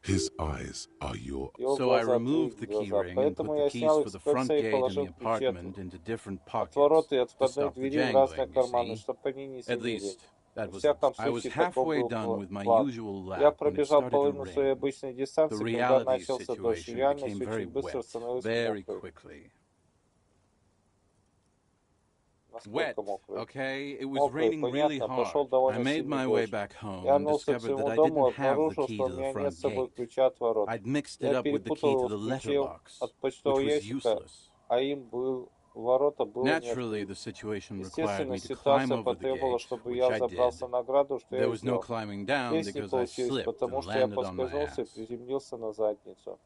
His eyes are your... Его So I глаза removed the твои key глаза. ring and Поэтому put я the keys снял for их the с front кольца и gate and положил the ключи apartment into different от pockets ворот и от to входной stop the двери в разные jangling, you карманы, see. чтобы они не At звенели. least, that Во was всяком it. I was случае, таков halfway был done with my план. usual Я lap when it пробежал started to половину своей rain. обычной The дистанции, когда reality начался дождь. situation Реальность became very очень быстро wet, становилась very мокрой. quickly. Wet, Насколько мокрой? okay? It was Мокрой, raining really понятно. hard. Пошел I довольно made сильный my way дождь. back home Я and вернулся к discovered that своему I дому и didn't have the обнаружил, key что у to the меня нет front с собой gate. ключа от ворот. I'd mixed it Я up with the перепутал key его to с the ключом letterbox, от which почтового was ящика, useless. а им был ворота было нет. Naturally, the situation required Естественно, me to climb ситуация over the потребовала, gate, чтобы which я I забрался did. на ограду, что There я was no сделал. climbing down Здесь не because I получилось, slipped потому and что я landed on my поскользнулся и ass. приземлился на задницу.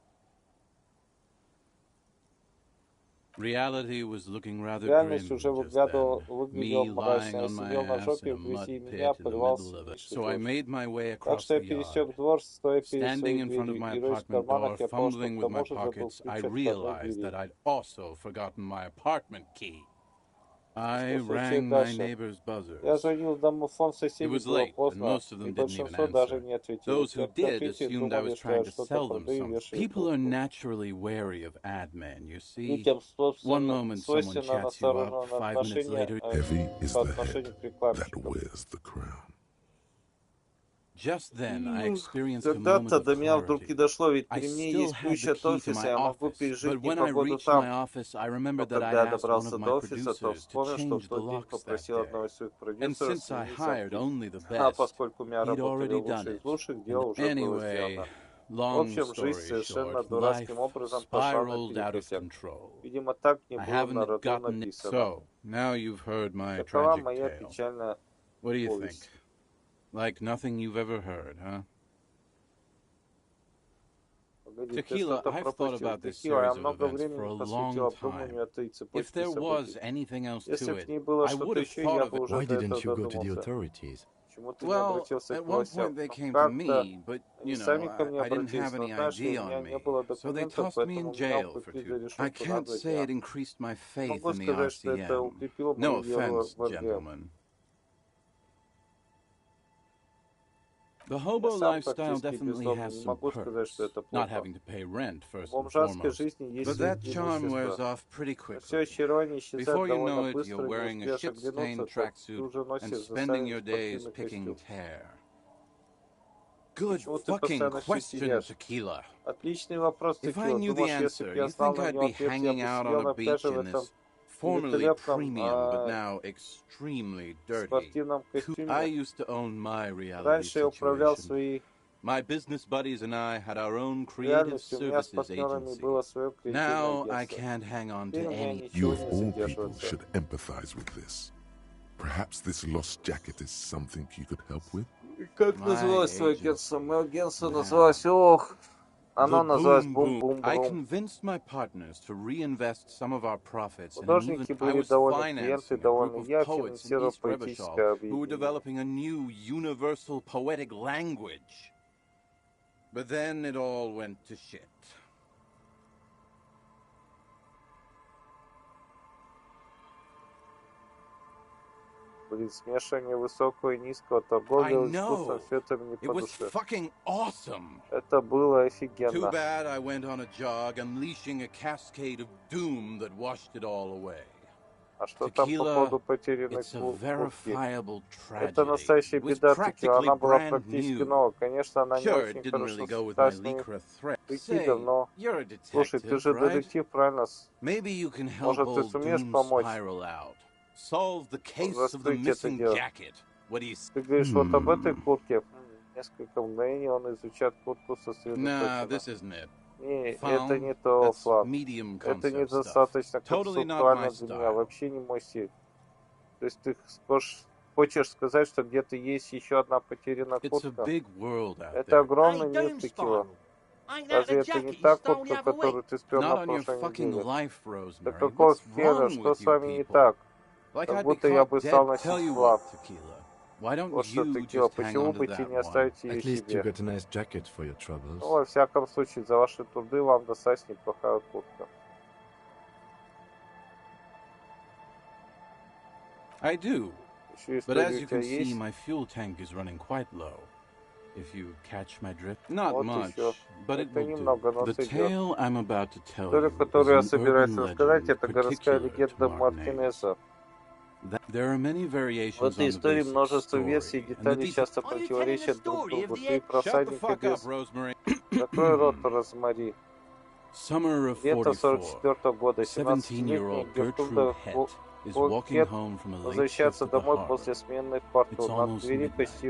Reality was looking rather Реальность grim уже just выглядела then. Me мрачно. lying Я on my сидел на ass in жопе a mud вблизи pit меня, in the поливал middle of it. сильнейший So I дождь. made my way Так across что я the пересек yard. двор, стоя перед Standing своей in front of дверью, my и рысь в apartment door, карманах, я понял, что fumbling к with my тому же забыл pockets, ключ I от входной realized that двери. I'd also forgotten my apartment key. I Что rang случилось my дальше? neighbor's Я buzzers. звонил в домофон It соседей, was было late, and поздно, most of и them didn't even большинство даже answer. не ответило. Those Те, who кто did ответили, assumed I думали, was что я trying to что-то sell them продаю и something. вешаю People are трубку. naturally wary of ad men, you see. Людям One moment someone свойственно chats you up, настороженное 5 minutes отношение later... Heavy is по the head отношению к that рекламщикам. wears the crown. Just then, I experienced a moment Когда-то of до меня вдруг clarity. и дошло, ведь I при мне still есть had ключ the от key to офиса, my я могу office, пережить but when I непогоду reached my там. office, I Но remembered that I'd когда я asked one добрался of my до офиса, то producers to вспомнил, что в change the тот день locks that попросил day. одного из своих And продюсеров since I сменить hired замки. only the А best, поскольку у меня he'd работали already done лучшие it. из лучших, And дело уже было anyway, сделано. В long общем, жизнь story совершенно short, life дурацким образом пошла spiraled out of наперекосяк. control. Видимо, так мне I было на haven't роду gotten it. написано. So, now you've heard my Такова tragic моя tale. печальная What do you think? повесть. Like nothing you've ever heard, huh? Погоди, ты Tequila, что-то I've thought пропустил. about this Текила, я series of много events for времени a посвятил long обдумыванию time. этой If цепочки there was событий. anything else Если to в it, ней было I would что-то have еще, thought я of бы it. уже Why до didn't этого you go to the додумался. authorities? Почему ты не Well, обратился at к one властям? point they Ну, came to как-то me, but, они you сами know, ко мне I didn't обратились, have но, any знаешь ли, ID у меня on не me, было so they документов, tossed me поэтому in меня jail for упекли 2 за years. I решетку на can't 2 say дня. it increased my Не faith могу in the сказать, что это RCM. укрепило No мою веру offense, в РГ. gentlemen. The Я hobo сам lifestyle практически definitely бездомный, has не some могу сказать, что perks, это not плохо. having to pay rent В first and бомжатской foremost. жизни есть But свои that charm wears преимущества. off pretty Но все quickly. очарование исчезает Before you довольно know it, you're быстро, не wearing a успеешь оглянуться, shit-stained как ты tracksuit уже and носишь spending засаленный your days спортивный picking костюм. tear. Good Почему ты fucking постоянно question, чистишь? Tequila. Отличный вопрос, If I Текила. knew the Думаешь, если answer, бы я you знал think на I'd него be ответ, я hanging бы out сидел on a на пляже beach в in этом this formerly великолепном premium but now extremely dirty спортивном coupe? I костюме? used to own my reality Раньше я управлял situation. своей My business buddies and I had our own creative реальностью. У меня с services партнерами agency. было свое креативное Now I агентство. can't hang on Теперь to у меня any. You ничего of не all people задерживается. should empathize with this. Perhaps this lost jacket is something you could help with? Как называлось твое агентство? Мое агентство называлось... Ох... Оно называлось «Бум-бум-брум». I convinced my partners to reinvest some of our profits, and Художники even I были was довольны, клиенты financing a group довольны. of Я poets in финансировал East Rebishov поэтическое who were объединение. developing a new universal poetic language. But then it all went to shit. Блин, смешивание высокого и низкого, торговля искусством, все это мне It по was душе. fucking awesome. Это было Too офигенно. bad I went on a jog, unleashing a cascade of doom that washed it all away. А что там по поводу потерянной It's a куртки? verifiable Это tragedy. настоящая It was беда, Текила. Она practically была brand практически new. новая. Конечно, она не Sure, очень it didn't хорошо really go with my сочеталась с моими lycra thread. прикидом, Say, но... you're a Слушай, ты detective, же right? детектив, правильно? Maybe you can help Может, ты old сумеешь Doom помочь spiral out. Solve the case of the раскрыть это missing дело? jacket. What do you say? Ты говоришь вот об этой куртке. Несколько мгновений он изучает куртку сосредоточенно. Nah, this isn't it. Не, это Found? не то, That's Флаг. medium Это concept stuff. недостаточно Totally not концептуально my для меня. style. Вообще не мой стиль. То есть ты хочешь сказать, что где-то есть еще одна потерянная It's a куртка? big world out Это there. огромный мир, Текила. Разве это не та куртка, которую ты спер Not на on your прошлой fucking неделе? life, Да Rosemary. какого What's хера, wrong что with с you вами не people? так? Like Как I'd be будто я caught бы dead. стал Tell носить you флаг. what, Tequila. Why don't Вот что, you Текила, just hang почему on to бы тебе that не one? оставить ее At least you себе? got a nice jacket for your troubles. Ну, во всяком случае, за ваши труды вам досталась неплохая куртка. I do. Еще But as история you у тебя can see, есть? my fuel tank is running quite low. If you catch my drift. Not Вот much, еще. but it Это will do. немного, но The сойдет. tale I'm about to tell История, you которую я is an собираюсь urban рассказать, legend это городская particular to легенда Martinez. Мартинеса. There are many В variations этой on the истории basic множество версий, story, and the детали details. часто противоречат друг другу. Ты про Shut the всадника fuck up, без... Rosemary. Закрой рот, Розмари. Summer of Лето 44. 44-го года, 17-year-old 17-летняя Gertrude Гертруда Hett is walking Хет home from a late shift возвращается at the домой harbor. после смены в порту. It's На almost двери midnight. почти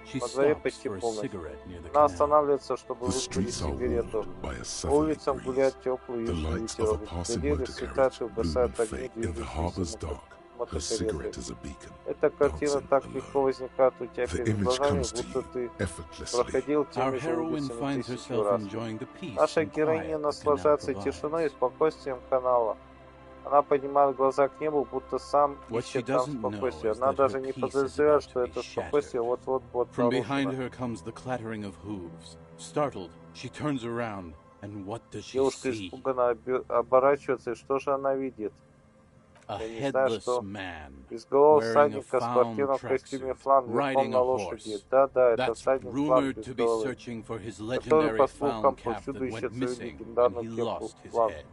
She на дворе stops почти for a полночь. cigarette near the Она canal. останавливается, чтобы The выкурить streets are сигарету. warmed by a По southerly улицам breeze. гуляет теплый The южный lights of a ветерок. passing Галереи motor светают carriage и bloom бросают and огни fade in the harbor's dark. Her cigarette is a beacon, Эта картина dancing так легко alone. возникает у тебя The перед image глазами, comes to будто you ты effortlessly. проходил Our теми же heroine улицами finds тысячу herself раз. enjoying the peace Наша and quiet героиня the canal наслаждается тишиной и provides. спокойствием канала. Она поднимает глаза к небу, будто сам What she ищет там doesn't know спокойствие. is Она that даже her не peace is подозревает, about что to be это спокойствие shattered. вот-вот будет From behind нарушено. her comes the clattering of hooves. Startled, she turns around, and what does she Девушка see? испуганно оборачивается, и что же она видит? A Я не знаю, headless что man, безголового wearing a всадника в found спортивном костюме tracksuit, флан верхом riding на a лошади. horse. Да-да, это That's всадник флан rumored без to be головы, searching for his который, legendary по found слухам, cap повсюду that ищет went свою missing when легендарную he кепку lost his флан. head.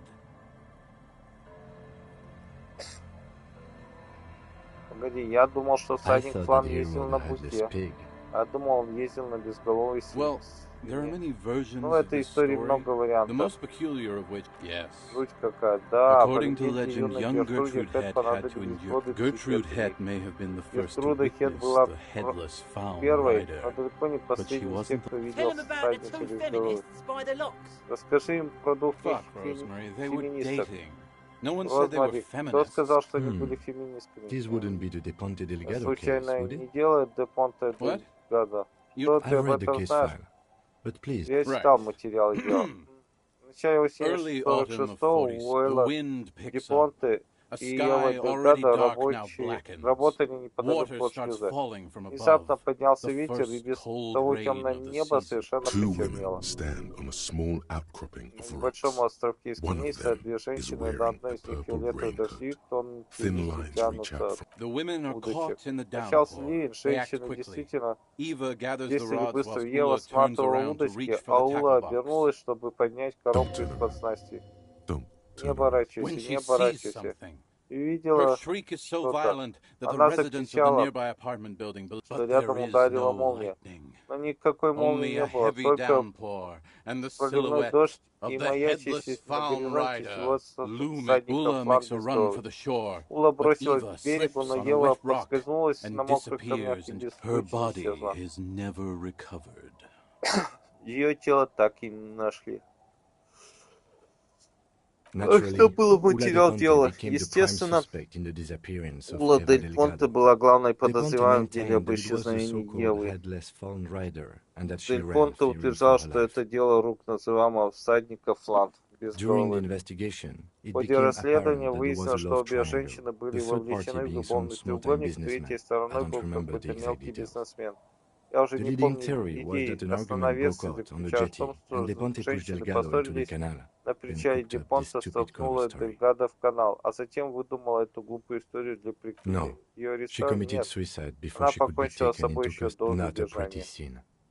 Погоди, я думал, что I всадник thought флан that he ездил rode на a headless быке. pig. Well, there are many versions of this story, the most peculiar of which, yes. According to legend, young Gertrude Het had to endure. Gertrude Het may have been the first to witness the headless found rider, but she wasn't the... Tell them about the two feminists by the locks. Fuck, Rosemary, they were dating. No one said they were feminists. This wouldn't be the De Ponte Delgado case, would it? What? I've read the case file, but please. Right. Early autumn of 40s, the wind picks up. A sky already dark now blackens. Water starts falling from above. The first cold rain of the season. Two women stand on a small outcropping of rocks. One of them is wearing a purple raincoat. Thin lines reach out from... The women are caught in the downpour. They act quickly. Eva gathers the rods while Ula turns around to reach for the tackle box. Don't turn around. Don't turn around. When she sees something, her shriek is so violent that the residents of the nearby apartment building believe, but there is no lightning. Only a heavy downpour and the silhouette of the headless found rider looming. Ula makes a run for the shore, but Eva slips on a wet rock and disappears, and her body is never recovered. Кто был материал дела? Естественно, Ула Дель Понте была главной подозреваемой в деле об исчезновении Евы. Дель Понте утверждал, что это дело рук называемого всадника Фланд, без головы. В ходе расследования выяснилось, что обе женщины были вовлечены в любовный треугольник, третьей стороной был какой-то мелкий бизнесмен. Я уже не помню идеи. Основная версия заключается в том, что женщины поссорились на причале Де Понте, столкнула Дельгадо в канал, а затем выдумала эту глупую историю для прикрытия. Ее арестовали? Нет. Она покончила с собой еще до задержания.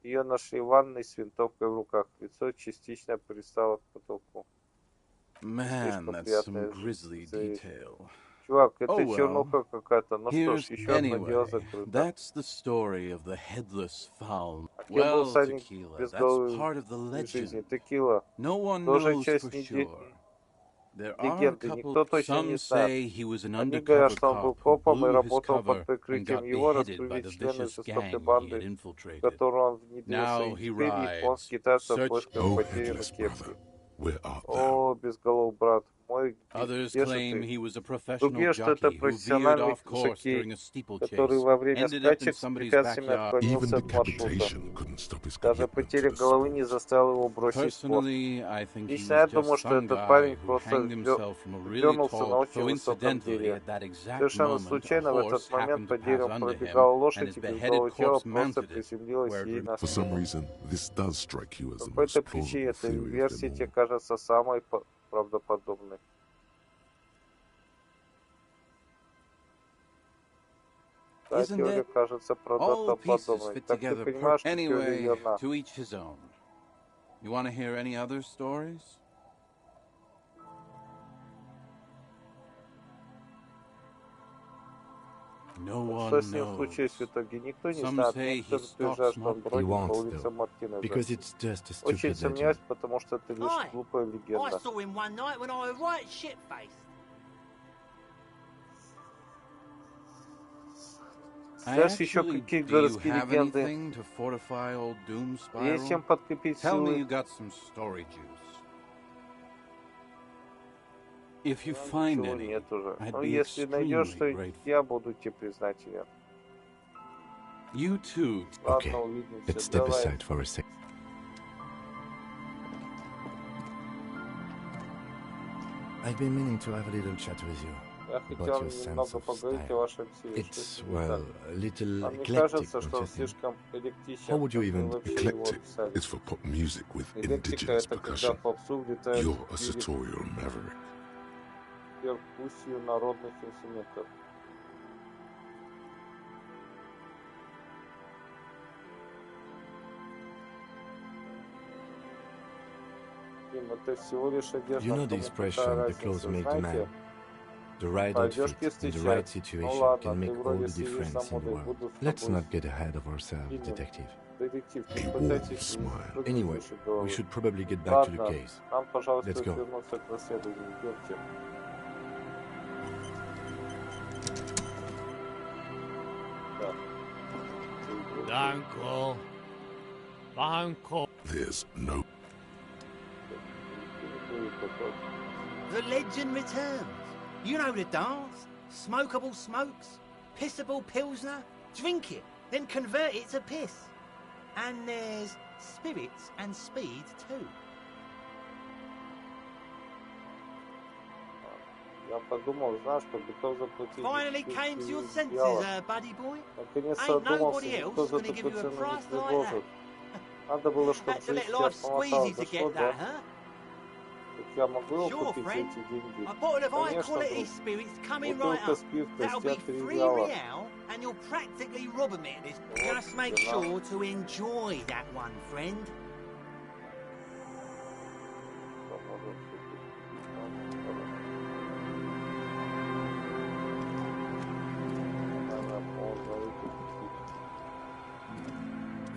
Ее нашли в ванной с винтовкой в руках. Лицо частично пристало к потолку. Man, that's some grisly detail. Чувак, это чернуха какая-то. Ну что ж, еще одно дело закрыто. That's the story of the headless found. Well, Tequila, that's part of the legend. Текила. No one knows for sure. There are a couple. Some say he was an undercover cop who blew his cover and got beheaded by the vicious gang he had infiltrated. Now he rides, searching. Oh, headless brother, where art thou? О, безголов брат. Others claim he was a professional jockey who veered off course during a steeplechase, ended up in somebody's backyard. Even decapitation couldn't stop his commitment to the sport. Personally, I think he was just some guy who hanged himself from a really tall tree. Coincidentally, at that exact moment, a horse happened to pass under him, and his beheaded corpse mounted it. For some reason, this does strike you as the most plausible theory of them all. Правдоподобный. Isn't it? All pieces fit together perfectly. Anyway, to each his own. You want to hear any other stories? No one knows. Some say he stalks Martinez. He wants to, because it's just a stupid legend. I saw him one night when I was right shit-faced. Actually, do you have anything to fortify old Doom Spiral? Tell me you got some story juice. If you find any, I'd be extremely grateful. You too. Okay, let's step aside for a sec. I've been meaning to have a little chat with you about your sense of style. It's, well, a little eclectic, don't you think? How would you even... Eclectic is for pop music with indigenous percussion. You're a sartorial maverick. Перкуссию народных инструментов. Это всего лишь одежда. You know the expression, the clothes make the man. The right outfit and the right situation can make all the difference in the world. Let's not get ahead of ourselves, detective. A warm smile. Anyway, we should probably get back to the case. Нам, пожалуйста, Let's go. вернуться к расследованию. Идемте. Danko. There's no... The legend returns. You know the dance. Smokable smokes, pissable pilsner. Drink it, then convert it to piss. And there's spirits and speed too. Finally came to your senses, buddy boy. Ain't nobody else gonna give you a price like that. Had to let life squeeze you to get that, huh? Sure, friend. A bottle of high-quality spirits coming right up. That'll be $3 real, and you'll practically rob a man. Just make sure to enjoy that one, friend.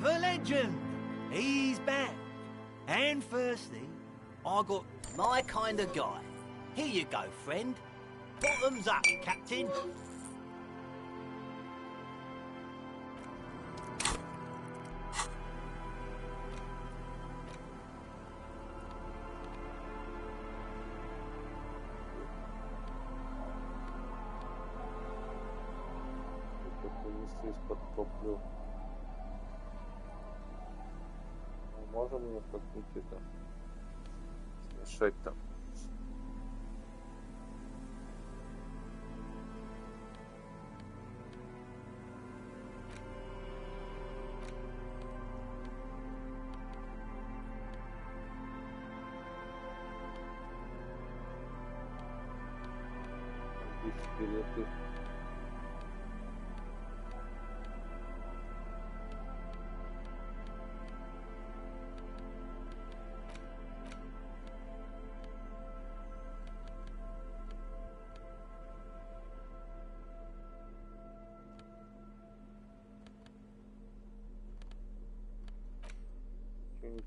The legend, he's back. And firstly, I got my kind of guy. Here you go, friend. Bottoms up, Captain. Можем мне как-нибудь это смешать там. Билеты.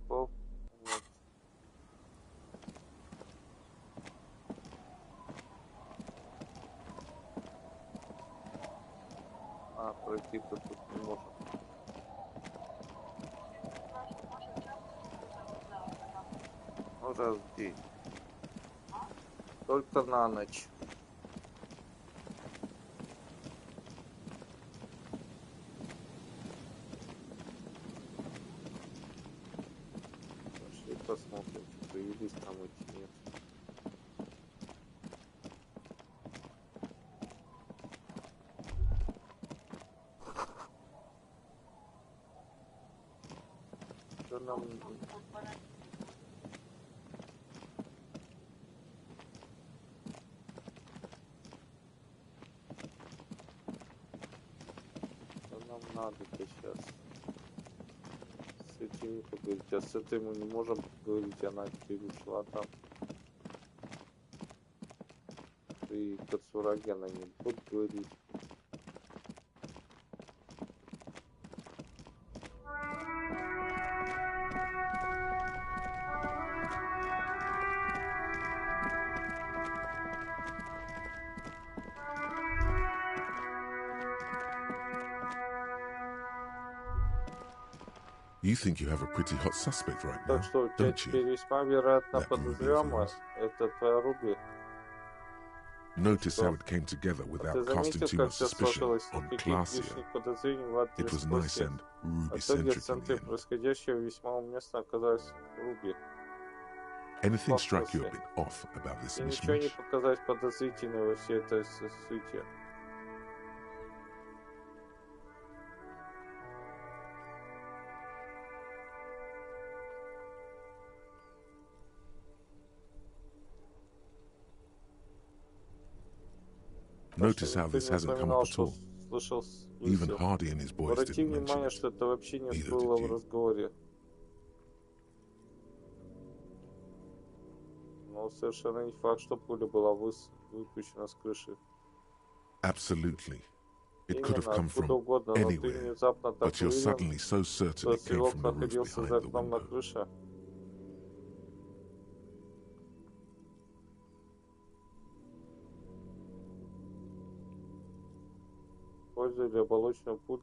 Пол. А, пройти-то тут не можем. Ну, раз в день. Только на ночь. Посмотрим, что появились там эти нет. Что нам... Что нам надо-то сейчас? С этим не поговорить, а с этой мы не можем поговорить, она теперь ушла там. И Кацураги она не будет говорить. You think you have a pretty hot suspect right now, Так что у тебя теперь весьма вероятно подозреваемая. Это твоя Руби. Notice how it came together without casting too much suspicion on Clasia. It was nice and Ruby-centric in the end. Происходящее весьма уместно оказалось Руби. Anything struck you a bit off about this Ничего не mishmash? показалось подозрительным во всей этой суете. Notice how this hasn't come up at all. Even Hardy and his boys Обрати didn't mention внимание, it. что это вообще не Neither всплыло did в you. разговоре. Но совершенно не факт, что пуля была Absolutely. It could have come from anywhere, but you're suddenly so certain it came from the roof behind the window.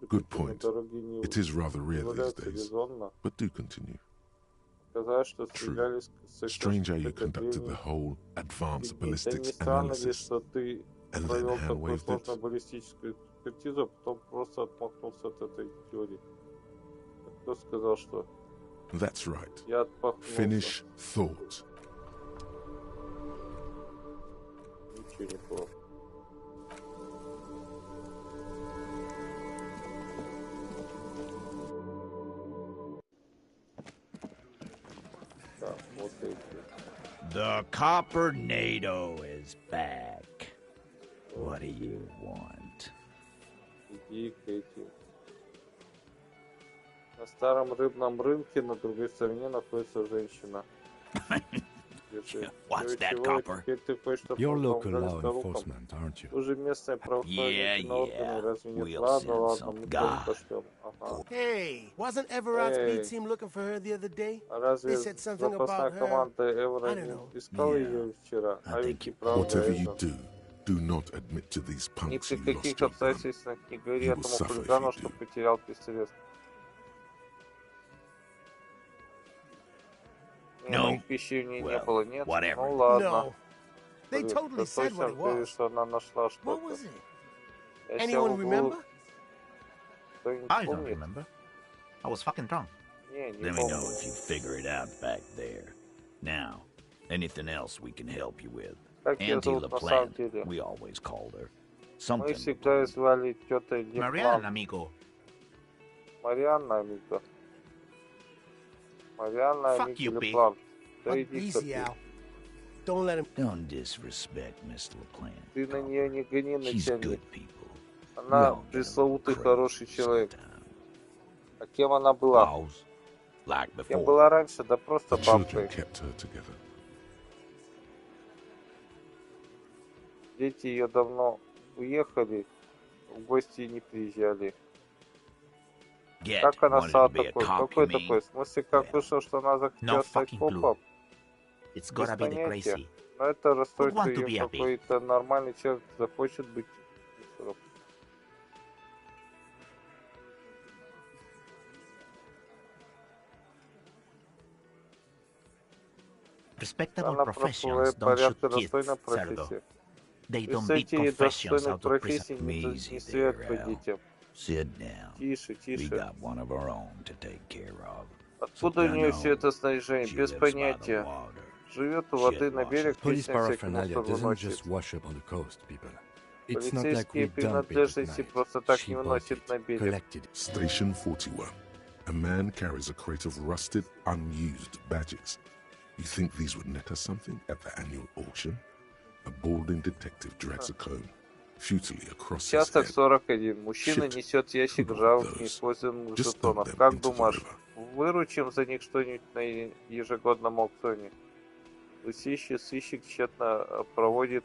Good point. It is rather rare these days, but do continue. True. Strange how you conducted the whole advanced ballistics analysis and then hand-waved it. That's right. Finish thought. The Copper-nado is back. What do you want? На старом рыбном рынке на другой стороне находится женщина. What's that, Copper? You're local law enforcement, aren't you? Уже местные правоохранительные органы, разве нет? Ладно, мы тоже пошлем. Hey, wasn't Everard's B team looking for her the other day? Разве запасная команда Эвера не искала ее вчера? А ведь и правда это. Do not admit to these punks Ни при you каких lost your gun. обстоятельствах не говори этому хулигану, что потерял пистолет. Моих вещей у нее не было, нет? Ну ладно. They totally said what it was. Что она нашла что-то. What was it? Anyone remember? I don't remember. I was fucking drunk. Не Let me know if you figure it out back there. Now, anything else we can help you with? Auntie LaPlante, we always called her. Мы всегда звали тётой Леплан. Mariana, amigo. Марианна, амиго. Марианна, амиго Леплан. Да иди ты. Don't let him. Don't disrespect Miss LaPlante. Ты на нее не гони, She's начальник. good people. Она пресловутый хороший человек. А кем она была? Кем была раньше? Да просто бабкой. Дети ее давно уехали, в гости не приезжали. Как она стала такой? Какой такой? В смысле, как вышло, что она захотела стать копом? Без понятия. Но это расстройство ее, какой-то нормальный человек захочет быть. Respectable professions don't shoot kids, Cerdo. They don't beat professions out of prison. Easy there, Al. Sit down. We got one of our own to take care of. Откуда у нее все это снаряжение? Без понятия. Живет у воды на берег, вечно всякий мусор выносит. Полицейские принадлежности просто так не выносят на берег. Station 41. A man carries a crate of rusted, unused badges. You think these would net us something at the annual auction? A balding detective drags a comb futilely across his head. Участок 41. Мужчина несет ящик ржавых неиспользованных жетонов. Как думаешь, выручим за них что-нибудь на ежегодном аукционе? Лысищий сыщик тщетно проводит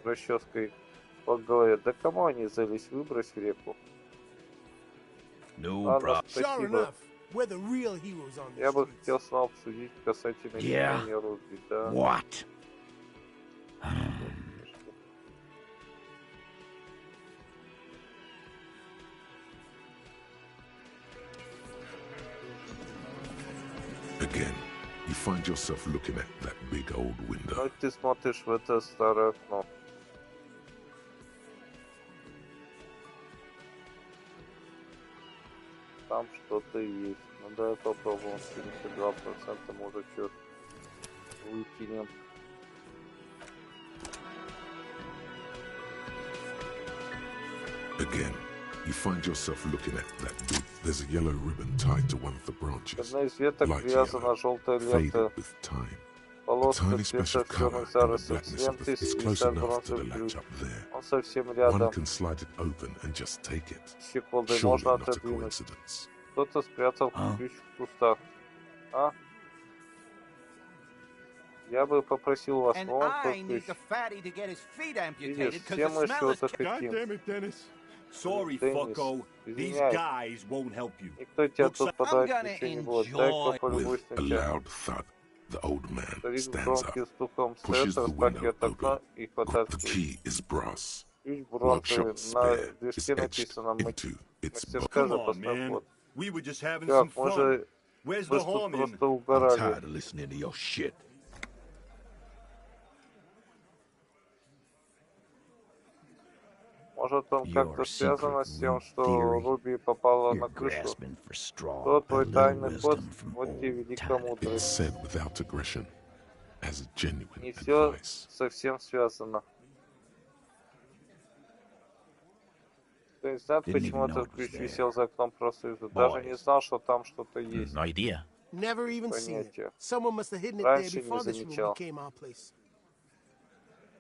расческой по голове. Да кому они взялись? Выбрось в реку. Ладно, спасибо. Я бы хотел снова обсудить касательно изменения Рудби, да. What? Again, you find yourself looking at that big old window. Но ты смотришь в это старое окно. Там что-то есть. Ну давай попробуем. 72% может что выкинем. Again, you find yourself looking at that big. There's a yellow ribbon tied to one of the branches. Одна из веток привязана желтая лента. Полоска цвета черных зарослей с лентой свисает бронзовый ключ. Он совсем рядом. One can slide it open and just take it. Щеколдой можно отодвинуть. Кто-то спрятал ключ в кустах. А? Я бы попросил вас вон тот ключ. Видишь, все мы чего-то хотим. Sorry, fucko. These guys won't help you. Никто тебя тут подать ничего не будет. Дай-ка полюбуюсь на тебя. A loud thud. The old man Старик stands громким up, стуком pushes встает, the window распахивает окно open. и хватает The ключ. key is brass. Ключ бронзовый, Workshop на spare is движке etched написано into its мастерская Come on, запасной man. ход. We were just having Чувак, some мы fun. же Where's мы the ж тут harm in? просто I'm угорали. tired of listening to your shit. Может, он как-то связано с тем, что Руби попала на крышу? Что твой тайный ход? Вот тебе великая мудрость. Не все совсем связано. Ты не знает, почему этот ключ висел за окном профсоюза? Даже не знал, что там что-то есть. Понятие. Раньше не замечал.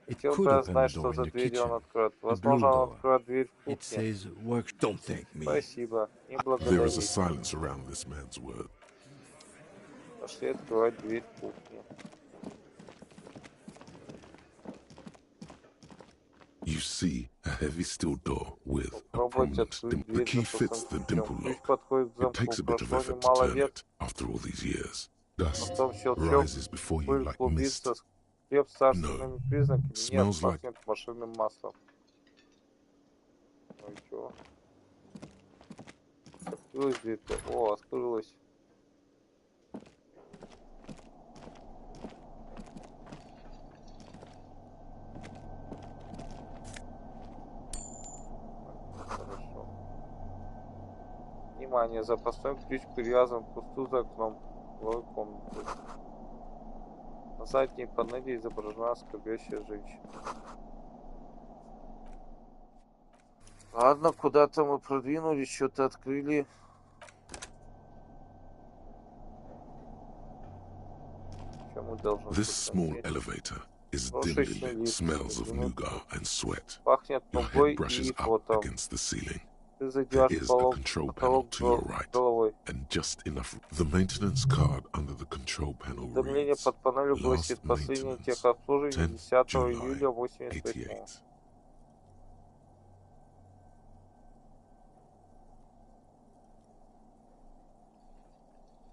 Хотел бы я знать, что за дверью он откроет. Возможно, он откроет дверь в кухне. Спасибо. Не благодари. Пошли открывать дверь в кухне. You see a heavy steel door with a prominent dimple. The key fits the dimple lock. It takes a bit of effort to turn it after all these years. Dust rises before you like mist. Хлеб с царственными признаками? Нет, Smells like... пахнет машинным маслом. Ну и чё? Открылась дверь-то? О, открылась. Хорошо. Внимание, запасной ключ привязан к кусту за окном в комнаты. На задней панели изображена скорбящая женщина. Ладно, куда-то мы продвинулись, что-то открыли. This small elevator is dimly lit, smells of nougat and sweat. Пахнет Your нугой head brushes и up потом. against the ceiling. Ты There задеваешь is a control panel to your right, головой. and just enough. The maintenance card under the control panel Уведомление reads, под панелью last гласит последнее maintenance, техобслуживание 10 10 July июля 88. 88.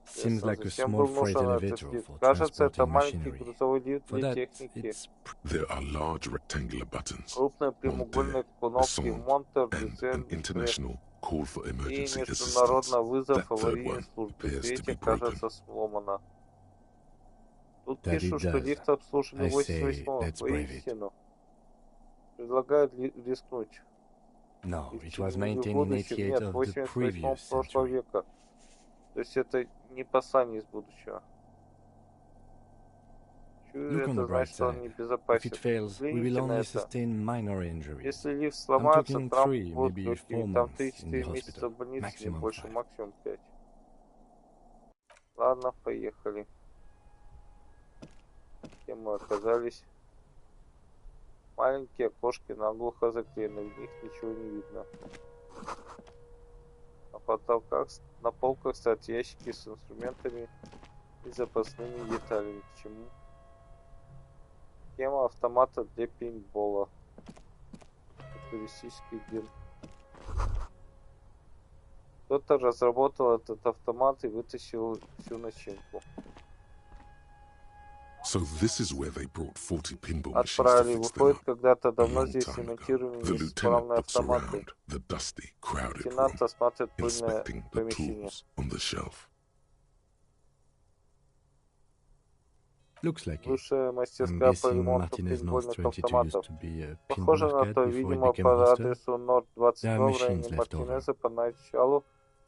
Seems like a Зачем small был freight нужен elevator этот лифт? for Кажется, это transporting маленький machinery. грузовой лифт For для that, техники. it's There are large rectangular buttons, Крупные прямоугольные кнопки Монтер, and an international call for и emergency assistance. международный вызов That third аварийной one службы. appears to Третья, be broken. кажется, сломана. Тут That it пишут, что does. лифт обслуживали I в say, 88-м. let's brave it. Воистину. Предлагают рискнуть. No, И it в was будущем. maintained in Нет, 88 в of the 88-м previous прошлого century. века. То есть это не послание из будущего. Чую, Look on это the bright значит, что он side. не If безопасен. it fails, we will Взгляните на only это. sustain minor injuries. Если лифт I'm сломается, talking травмы 3, будут maybe легкими. 4 Там months in the 3-4 месяца hospital. в больнице, не Maximum больше, 5. максимум 5. Ладно, поехали. Где мы оказались? Маленькие окошки наглухо заклеены, в них ничего не видно. На потолках, на полках стоят ящики с инструментами и запасными деталями. К чему? Схема автомата для пейнтбола. Туристический гид. Кто-то разработал этот автомат и вытащил всю начинку. So this is where they brought 40 pinball machines to Отправили. fix them Выходит, up. когда-то A давно long здесь time ago, ремонтировали the lieutenant неисправные looks автоматы. around the dusty, crowded Лейтенант room, осматривает пыльное inspecting the помещение. tools on the shelf. Looks like it. Бывшая I'm мастерская по guessing ремонту Martinez North пейнтбольных 22 used автоматов. to be a Похоже pinball на arcade то, before it видимо, became a по hostel. адресу Норд 22 в machines районе left over. Мартинеза поначалу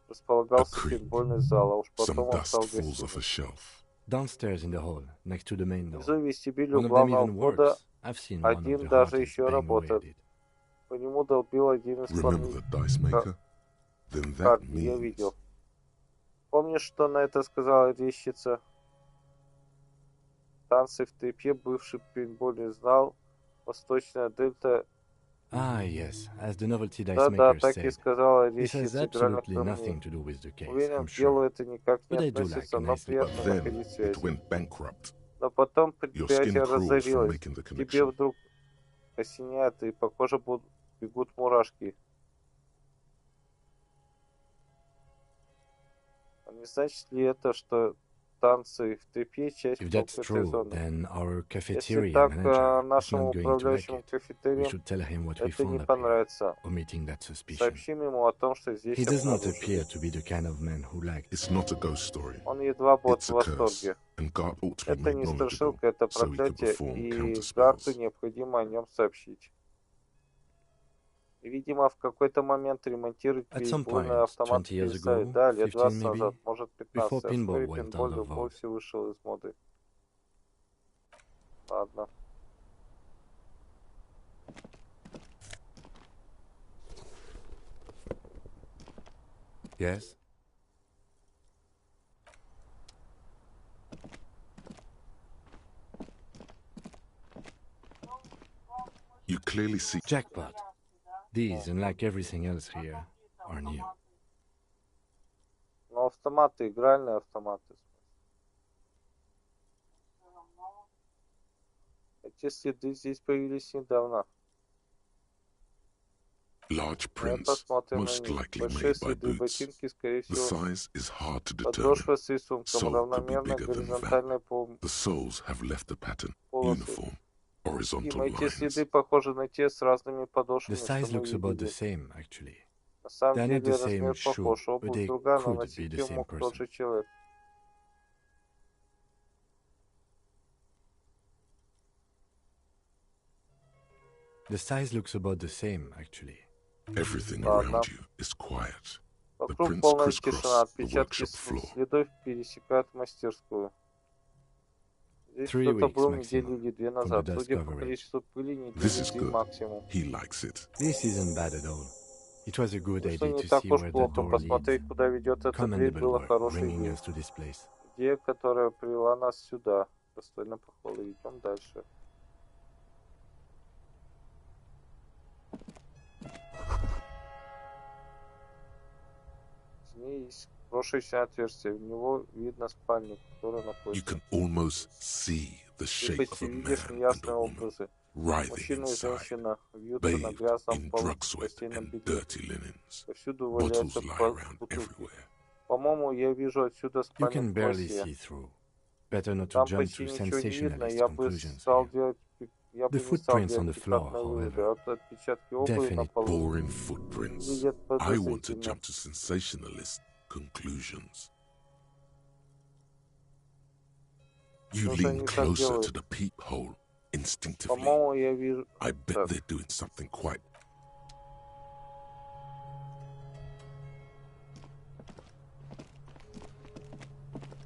располагался пейнтбольный зал, а уж потом Some он dust стал falls off a гостиной. shelf. Downstairs in the hall, next to the main door. Внизу в вестибюле One у of them главного even входа works. I've seen one of один the даже hardest еще bang away работает. at it. По нему долбил один из Remember the dice maker? Then that карт, я means видел. Помнишь, что на это сказала резчица? Танцы в тряпье, бывший пейнтбольный зал, Восточная Дельта. Ah, yes, as the novelty dice Да-да, maker так и said. сказала This has резчица игральных absolutely nothing камней. to do with the case, Уверен, I'm к делу sure. это никак не But I do относится, like a но nice but приятно then находить it связи. went bankrupt. Но потом предприятие разорилось. Тебе вдруг осеняет, и по коже бегут мурашки. А не значит ли это, что танцы в трепе часть проклятой зоны? Если так, нашему управляющему кафетерием это не понравится. Сообщим ему о том, что здесь обнаружили. Он едва будет в восторге. Это не страшилка, это проклятие, и Гарту необходимо о нем сообщить. Видимо, в какой-то момент ремонтировать пейнтбольный автомат перестали. Да, лет 20 назад, может 15, а вскоре пейнтболь вовсе вышел из моды. Ладно. Yes? You clearly see jackpot. These, unlike everything else here, are new. Но автоматы, игральные автоматы. Эти следы здесь появились недавно. large prints, most likely made by boots. The size is hard to determine. Sole could be bigger than the van. The soles have left a pattern, uniform, horizontal lines. The size looks about the same, actually. They're not the same shoe, but they could be the same person. The size looks about the same, actually. Everything around you is quiet. The prints crisscross the workshop floor. 3 weeks maximum from the dust coverage. This is good. He likes it. This isn't bad at all. It was a good idea to see where the door leads. Commendable work bringing us to this place. Идея, которая привела нас сюда, достойна похвалы. Идем дальше. Есть крошечное отверстие, в него видно спальник, который находится. You can almost see the shape of a man and a woman writhing inside, bathed in drug sweat and dirty linens. Bottles lie around everywhere. По-моему, я вижу отсюда You спальник can barely России. see through. Better not to Там jump почти to ничего не видно, sensationalist я бы conclusions стал here. делать The footprints on the floor, however, definite boring footprints. I want to jump to sensationalist conclusions. You lean closer to the peephole instinctively. I bet they're doing something quite...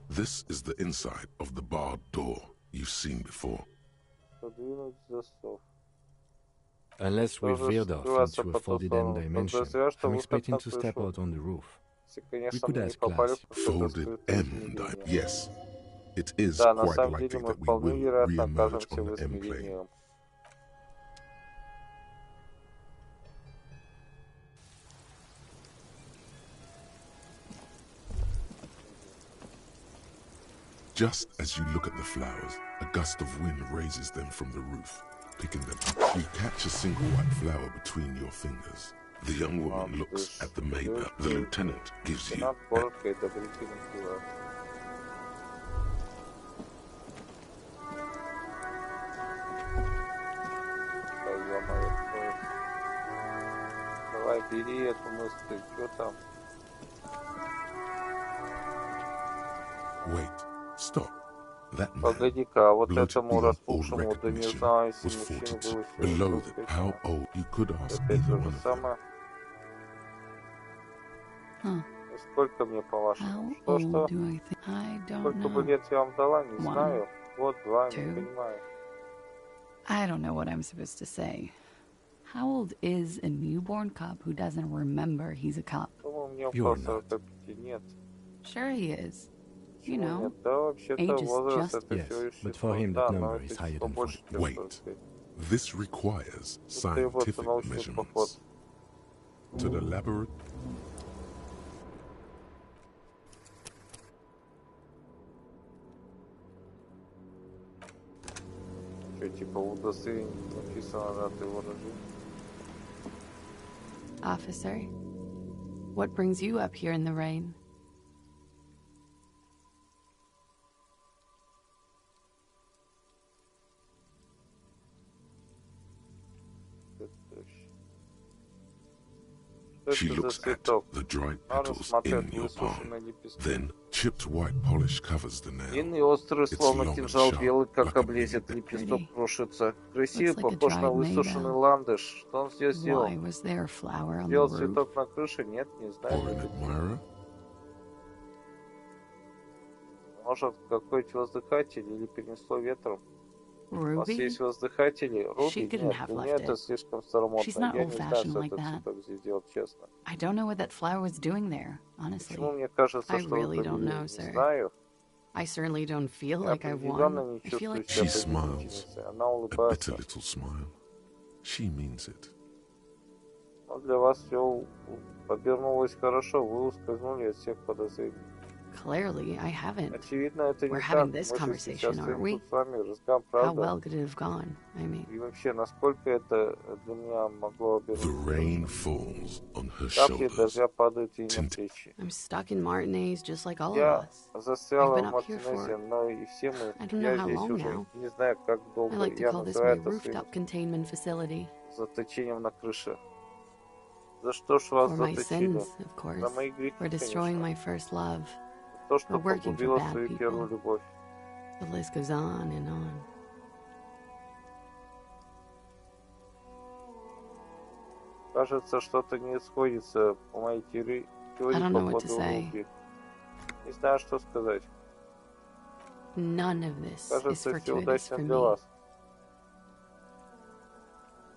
This is the inside of the barred door you've seen before. Unless we veered off into a folded end dimension, I'm expecting to step out on the roof. We could ask Class. Folded end, yes. It is quite likely that we will re-emerge on the M-plane. Just as you look at the flowers, a gust of wind raises them from the roof, picking them up. You catch a single white flower between your fingers. The young woman looks at the Maybell. The lieutenant gives you... Wait, stop. That man, Погоди-ка, а вот bloated этому beyond all распухшему, да не recognition, знаю, если was мужчина 42. было Below that, how old? You could ask опять either то one же of them. самое. Сколько мне, по-вашему? Что? Сколько бы лет я вам дала, не знаю. Год, два, не понимаю. I don't know what I'm supposed to say. How old is a newborn cop who doesn't remember he's a cop? You're not. Sure he is. You know, age age is just... Yes, but for him that number is higher than 40. Wait, this requires scientific measurements. To the laboratory. Что, типа, в удостоверении написано дата его рождения? Officer, what brings you up here in the rain? She looks at the dried petals in your palm. Then, chipped white polish covers the nail. Длинный, острый, словно кинжал, белый, как облезет, лепесток крошится. Красивый, похож на высушенный ландыш. Что он здесь сделал? Сделал цветок на крыше? Нет, не знаю. Может, какой-то воздыхатель или перенесло ветром? У вас есть воздыхатели? Руби? Нет, для нее это слишком старомодно. Я не знаю, что этот цветок здесь делать, честно. Почему мне кажется, что вы не знаю? I certainly don't feel like I won. I feel like she smiles, a bitter little smile. She means it. Но для вас все обернулось хорошо. Вы ускользнули от всех подозрений. Clearly, I haven't. Очевидно, это не We're так. having this conversation, aren't we? С вами разговор, правда? How well could it have gone? I mean. И вообще, насколько это для меня могло обернуться? The rain falls on her Капли shoulders. дождя падают ей на плечи. I'm stuck in Martinez, just like all of Я us. застряла в Мартинезе, но и все мы. Я здесь уже не знаю, как долго. I like to Я call this называю my это rooftop containment facility. заточением на крыше. За что ж вас For my заточили? sins, of course. За мои грехи, For destroying конечно. my first love. То, что For working for погубило bad свою первую people. любовь. The list goes on and on. Кажется, что-то не сходится по моей теории по поводу Руби. Не знаю, что сказать. None of this is Кажется, все fortuitous удачно for для me. вас.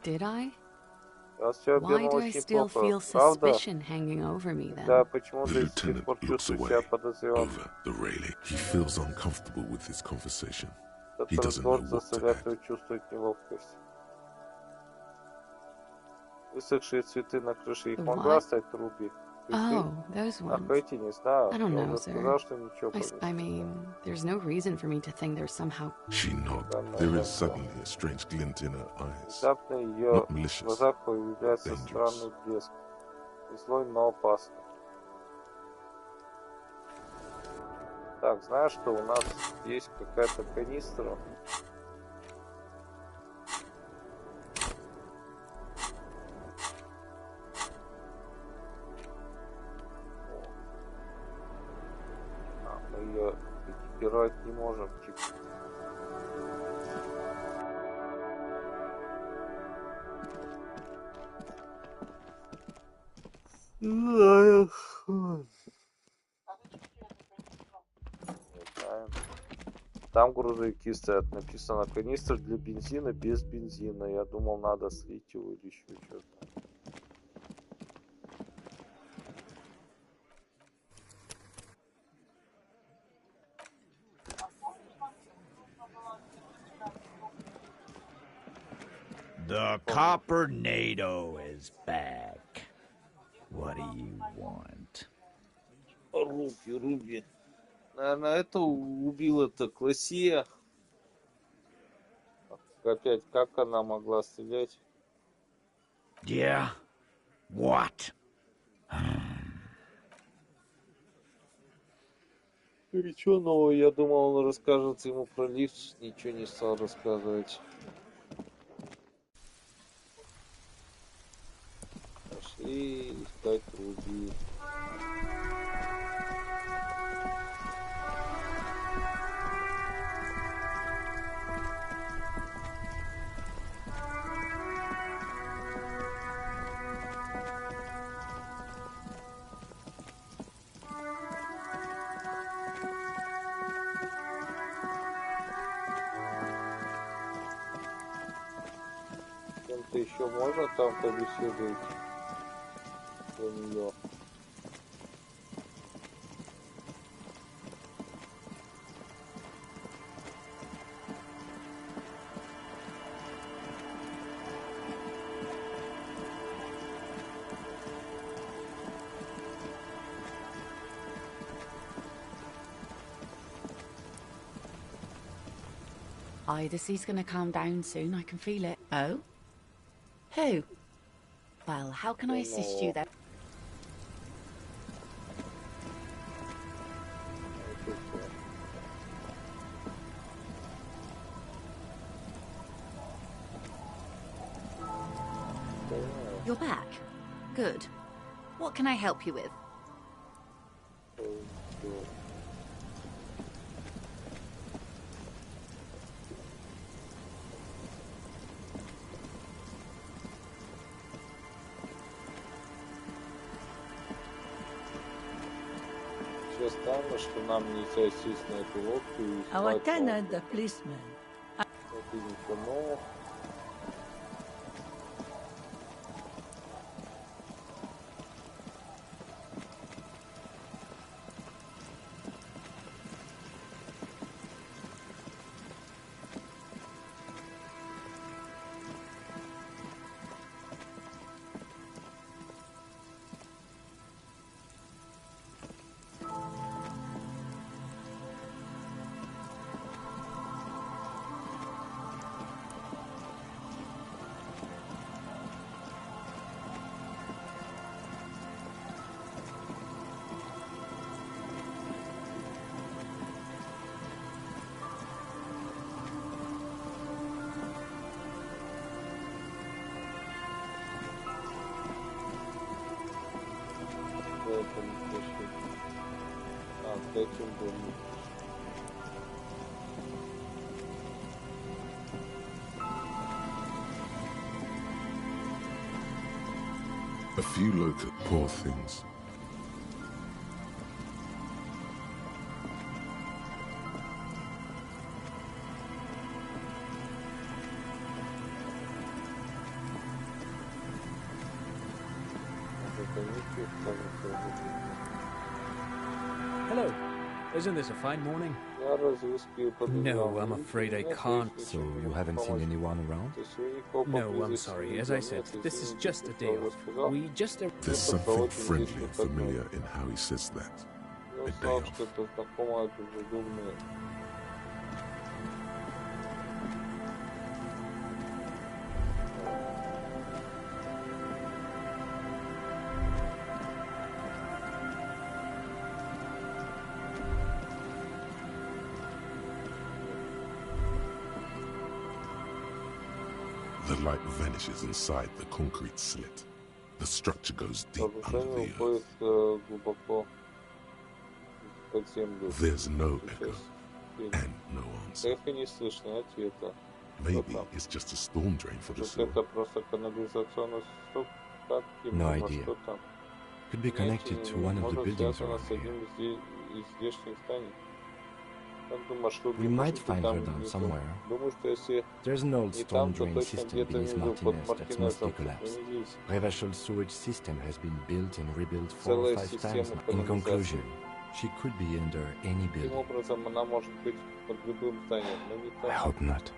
Did I? Вас все Why do I обернулось still неплохо, feel правда? suspicion hanging over me Да, then? почему The ты с тех lieutenant пор looks чувствуешь away, себя подозреваемым? over the railing. He feels uncomfortable with this conversation. He Этот doesn't know разговор what to заставляет add. его чувствовать неловкость. Высохшие цветы на крыше, их The могла what? стать Руби. Oh, those Ах, ones. эти не знаю. I don't Я know, уже sir. сказал, что ничего I mean, there's no reason for me to think there's somehow... She nods. There is suddenly a strange glint in her eyes. Внезапно в ее Not malicious, глазах появляется dangerous. странный блеск. Не злой, но опасный. Так, знаешь, что у нас есть какая-то канистра. Мы ее экипировать не можем. Там грузовики стоят, написано канистр для бензина без бензина. Я думал, надо слить его или еще что-то. The Copper-nado is back. What do you want? Руби. Наверное, это убила-то Классия. Опять, как она могла стрелять? Yeah? What? Ничего нового, я думал, он расскажет ему про лифт, ничего не стал рассказывать. Пошли искать Руби. Кем-то еще можно там побеседовать про нее? The sea's gonna calm down soon. I can feel it. Oh? Who? Well, how can I assist you then? You're back. Good. What can I help you with? Our tenant, the policeman. A few local poor things. Hello. Isn't this a fine morning? No, I'm afraid I can't. So you haven't seen anyone around? No, I'm sorry. As I said, this is just a day off. We just... There's something friendly and familiar in how he says that. A day off. The light vanishes inside the concrete slit. The structure goes deep under the earth. There's no echo and no answer. Maybe it's just a storm drain for the sewer. No idea. Could be connected to one of the buildings around here. We might find her down somewhere. There's an old storm drain system beneath Martinez that's mostly collapsed. Revachol's sewage system has been built and rebuilt 4 or 5 times now. In conclusion, she could be under any building. I hope not.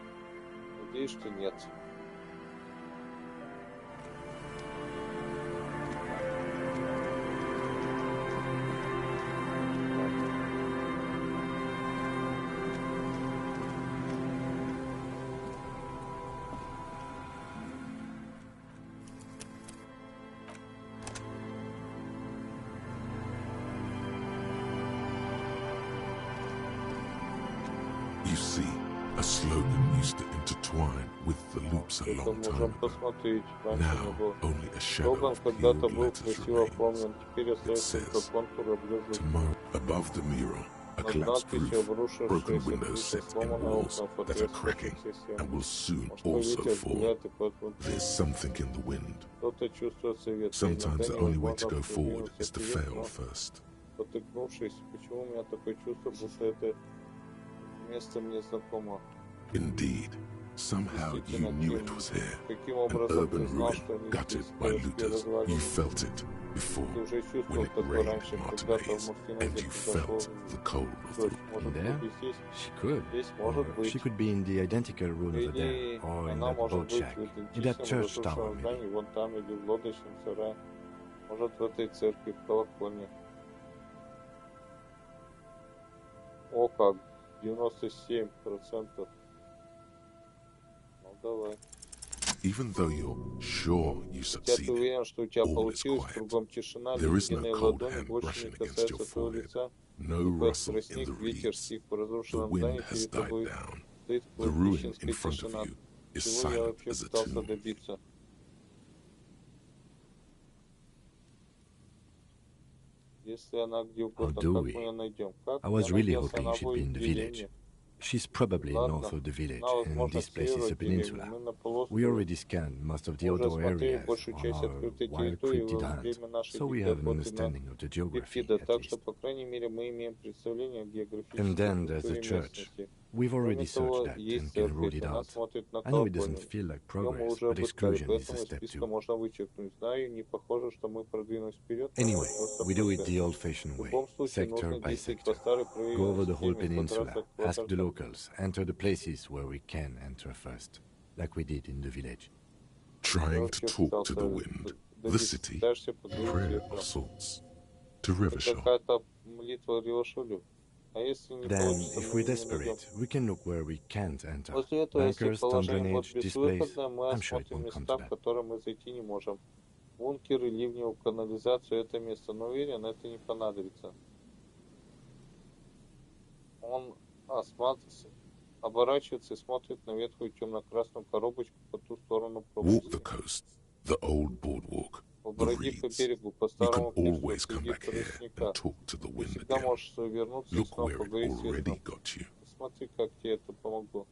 You see, a slogan used to intertwine with the loops a long time ago. Now, only a shadow of peeled letters remains. It says, tomorrow, above the mural, a collapsed roof, broken windows set in walls that are cracking and will soon also fall. There's something in the wind. Sometimes the only way to go forward is to fail first. Indeed, somehow you knew it was here. An urban ruin, gutted by looters. You felt it before, when it rained Martinez, and you felt the cold of the... In there? She could. Or she could be in the identical room over there, or in that boat shack, in that church tower, maybe. О как, 97%. Even though you're sure you succeeded, all is quiet. There is no cold hand brushing against your forehead, no rustle in the reeds. The wind has died down. The ruin in front of you is silent as a tomb. How do we? I was really hoping she'd be in the village. She's probably north of the village, and this place is a peninsula. We already scanned most of the outdoor areas on our wild cryptid hunt, so we have an understanding of the geography, at least. And then there's the church. We've already searched that and can rule it out. I know it doesn't feel like progress, but exclusion is a step too. Anyway, we do it the old-fashioned way, sector by sector. Go over the whole peninsula, ask the locals, enter the places where we can enter first, like we did in the village. Trying to talk to the wind, the city, prayer of sorts, to Revachol. Then, if we're desperate, we can look where we can't enter. Bunkers, storm drainage, this place, I'm sure it won't come to that. Бункеры, ливневую канализацию, это место, но уверен, это не понадобится. Он оборачивается и смотрит на ветхую темно-красную коробочку по ту сторону пропасти. Walk the coast, the old boardwalk, the reeds. You can always come back here and talk to the wind again. Look where it already got you. Смотри, как тебе это помогло.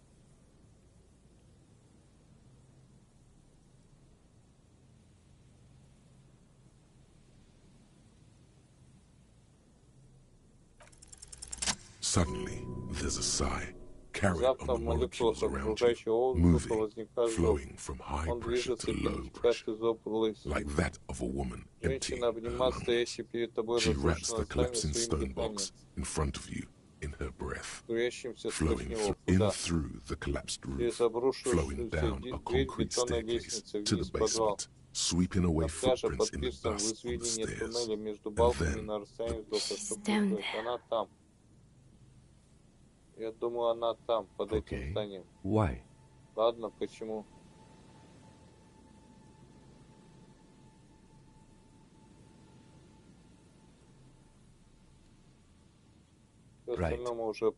Suddenly, there's a sigh, carried on the molecules around you, moving, flowing from high pressure to low pressure, like that of a woman emptying her lungs. She wraps the collapsing stone box in front of you in her breath, flowing in through the collapsed roof, flowing down a concrete staircase to the basement, sweeping away footprints in the dust on the stairs, and then... Я думаю, она там, под этим зданием. Why? Ладно, почему? Right.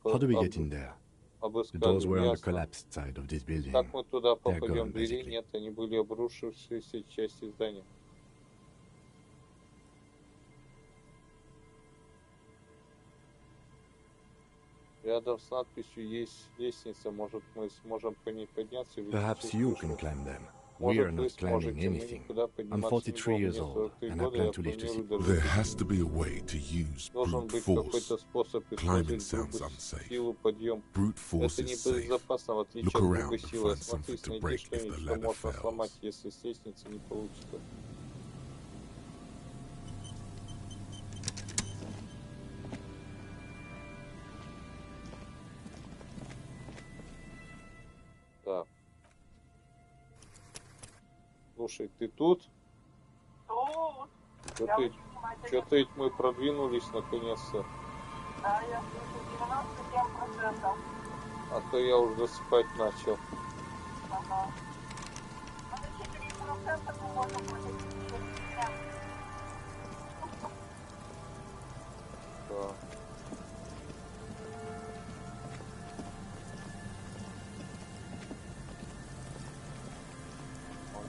How do we get in there? The doors were on the collapsed side of this building. Как мы туда попадем? Двери нет, они были обрушившиеся части здания. Рядом с надписью есть лестница, может мы сможем по ней подняться и Perhaps you can climb them. We are not climbing anything. I'm 43 years old, and I plan to live to see. There has to be a way to use brute force. Climbing sounds unsafe. Brute force is safe. Look around and find something to break if the ladder fails. Так. Слушай, ты тут? Тут. Что-то ведь мы продвинулись наконец-то. Да, я слышу 97%. А то я уже засыпать начал. Ага. А на 4% мы можем подойти. Да.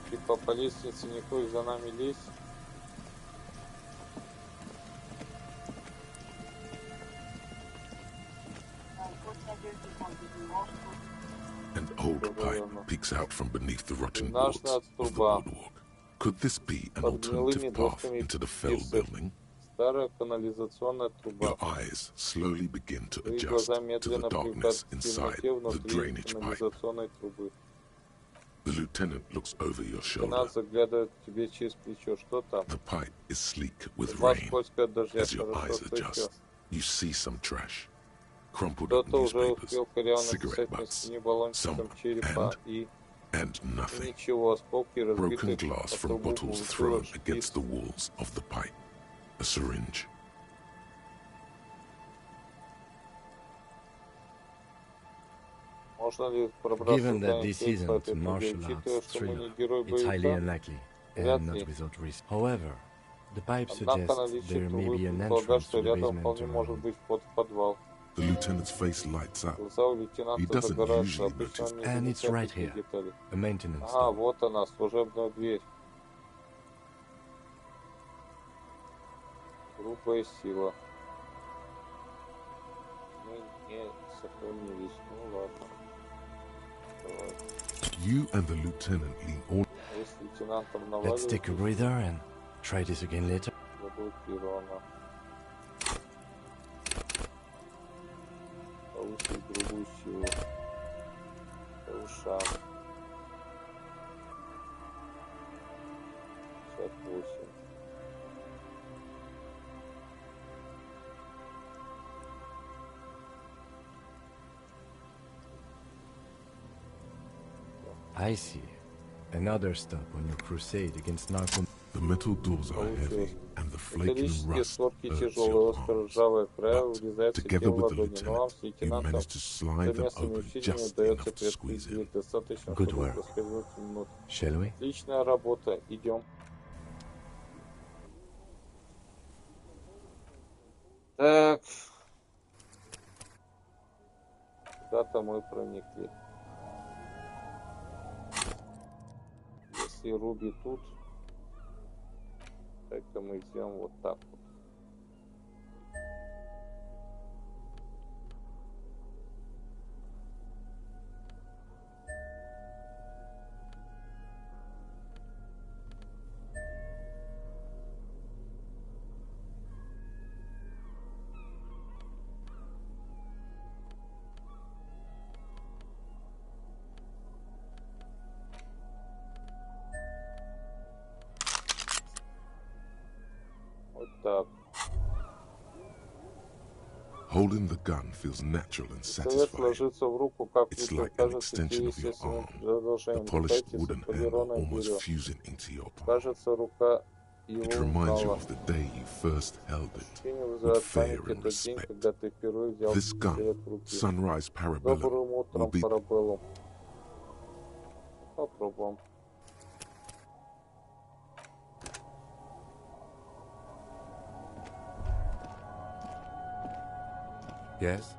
Типа по лестнице не хочешь за нами лезть? An old pipe peeks out from beneath the rotten boards of the boardwalk. Could this be an alternative path into the fell building? Your eyes slowly begin to adjust to the darkness inside the drainage pipe. The lieutenant looks over your shoulder. The pipe is sleek with rain. As your eyes adjust, you see some trash. Crumpled up newspapers, cigarette butts, some and nothing. Broken glass from bottles thrown against the walls of the pipe. A syringe. Given that this isn't martial arts thriller, it's highly unlikely, and not without risk. However, the pipe suggests there may be an entrance to the basement around. The lieutenant's face lights up. He doesn't usually notice. And it's right here, a maintenance door. Вот она, служебная дверь. Грубая сила. Мы не сохранились. Ну ладно. Давай. You and the lieutenant lean all. Let's take a breather and try this again later. Повысить грубую силу. По ушам. 58. I see. Another stop on your crusade against narco. The metal doors are heavy, and the flaking rust hurts your arms. But together with the lieutenant, you manage to slide them open just enough to squeeze in. Good work. Shall we? Отличная работа. Идем. Так. Куда-то мы проникли. Если Руби тут, так-то мы сделаем вот так вот. Holding the gun feels natural and satisfying. It's like an extension of your arm, the polished wooden handle almost fusing into your palm. It reminds you of the day you first held it, with fear and respect. This gun, Sunrise Parabellum, will be... Попробуем. Yes?